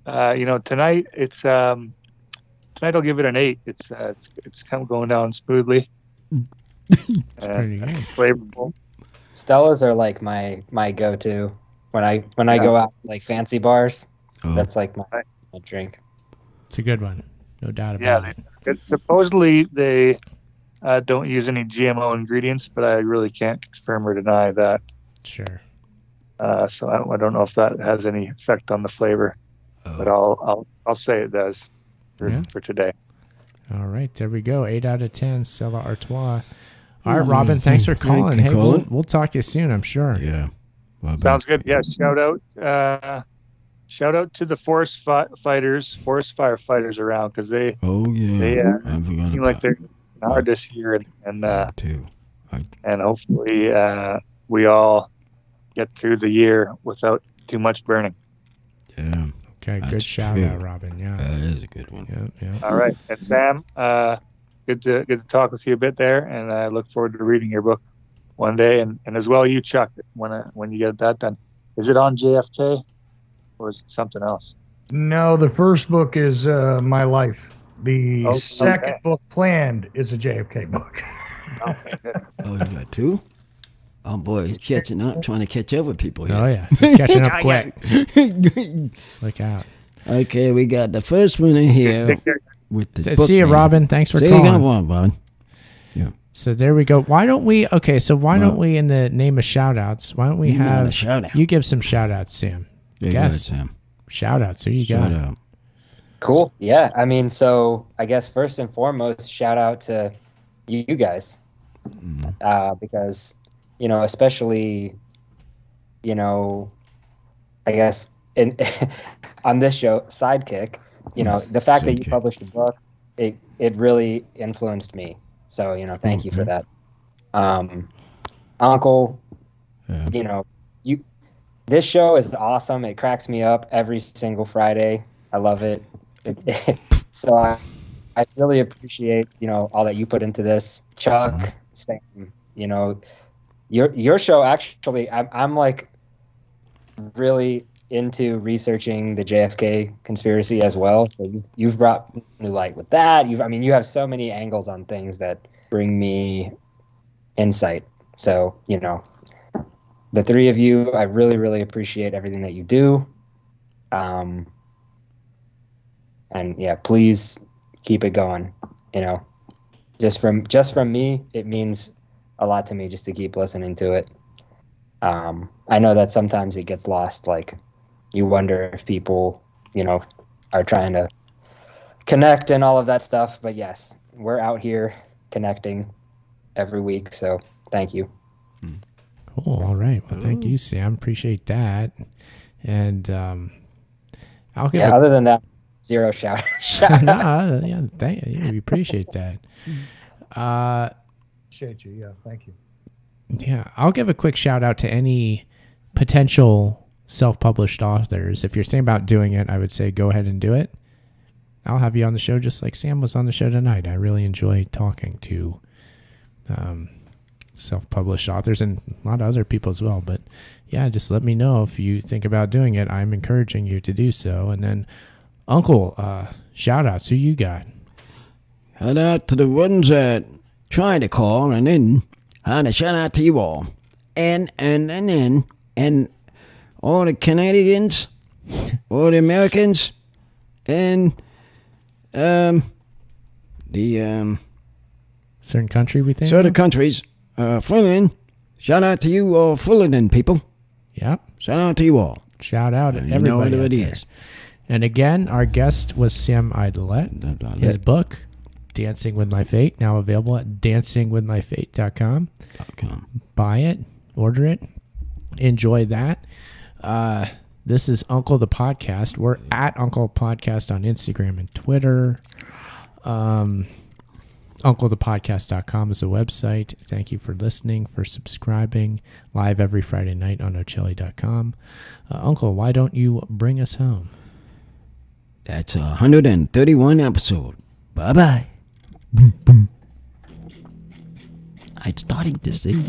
Speaker 6: tonight it's tonight I'll give it an 8. It's kind of going down smoothly.
Speaker 2: Pretty good.
Speaker 6: Flavorful.
Speaker 4: Stellas are like my go-to when I go out to like fancy bars. That's like my drink.
Speaker 2: It's a good one, no doubt about it.
Speaker 6: Supposedly they don't use any GMO ingredients, but I really can't confirm or deny that.
Speaker 2: Sure.
Speaker 6: So I don't know if that has any effect on the flavor, but I'll say it does for today.
Speaker 2: All right, there we go. 8 out of 10, Stella Artois. All right, Robin, thanks for calling. Hey, we'll talk to you soon, I'm sure.
Speaker 3: Yeah.
Speaker 6: Sounds good. Yeah, shout out to the forest firefighters around, because they seem like they're hard this year, and hopefully we all get through the year without too much burning.
Speaker 3: Yeah.
Speaker 2: Okay, good shout out, Robin. Yeah,
Speaker 3: that is a good one.
Speaker 2: Yeah.
Speaker 6: All right, and Sam, good to talk with you a bit there, and I look forward to reading your book one day, and as well you, Chuck, when you get that done. Is it on JFK, or is it something else?
Speaker 5: No, the first book is my life. The second book planned is a JFK book.
Speaker 6: Okay, good.
Speaker 3: Oh, you got two? Oh boy, he's catching up, trying to catch up with people here.
Speaker 2: Oh yeah, he's catching up quick. Look out.
Speaker 3: Okay, we got the first one in here with the book.
Speaker 2: See you, Robin. Thanks for calling.
Speaker 3: See you, Robin. Yeah.
Speaker 2: So there we go. Why don't we don't we, in the name of shout-outs, why don't we have you give some shout-outs, Sam?
Speaker 3: Yeah,
Speaker 2: guess.
Speaker 3: Sam.
Speaker 2: Shout-outs. Who you got?
Speaker 3: Shout out.
Speaker 4: Cool. Yeah. I mean, so I guess first and foremost, shout out to you guys, because, especially, I guess on this show, Sidekick, the fact that you published a book, it really influenced me. So, thank you for that. Uncle, this show is awesome. It cracks me up every single Friday. I love it. So I really appreciate, all that you put into this. Chuck, same, your show, actually, I'm like really into researching the JFK conspiracy as well. So you've brought new light with that. You have so many angles on things that bring me insight. So, the three of you, I really, really appreciate everything that you do. And yeah, please keep it going. Just from me, it means a lot to me just to keep listening to it. I know that sometimes it gets lost. Like, you wonder if people, are trying to connect and all of that stuff. But yes, we're out here connecting every week. So thank you.
Speaker 2: Cool. All right. Well, thank you, Sam. Appreciate that. And I'll give
Speaker 4: other than that, zero shout.
Speaker 2: Thank you. We appreciate that.
Speaker 5: Appreciate you. Yeah, thank you.
Speaker 2: Yeah, I'll give a quick shout out to any potential self-published authors. If you're thinking about doing it, I would say go ahead and do it. I'll have you on the show just like Sam was on the show tonight. I really enjoy talking to self-published authors and a lot of other people as well. But yeah, just let me know if you think about doing it. I'm encouraging you to do so. And then Uncle, shout outs. Who you got?
Speaker 3: Shout out to the ones that trying to call, and then shout out to you all. And all the Canadians, all the Americans, and the
Speaker 2: certain country we think.
Speaker 3: Certain countries. Fullerton, shout out to you all Fullerton people.
Speaker 2: Yep.
Speaker 3: Shout out to you all.
Speaker 2: Shout out to everybody.
Speaker 3: You know what it is.
Speaker 2: And again, our guest was Sam Aydlette. His book, Dancing With My Fate, now available at dancingwithmyfate.com. Buy it, order it, enjoy that. This is Uncle the Podcast. We're at Uncle Podcast on Instagram and Twitter. UncleThePodcast.com is the website. Thank you for listening, for subscribing. Live every Friday night on Ochelli.com. Uncle, why don't you bring us home?
Speaker 3: That's 131 episode. Bye-bye. Boom, boom. I'm starting to see.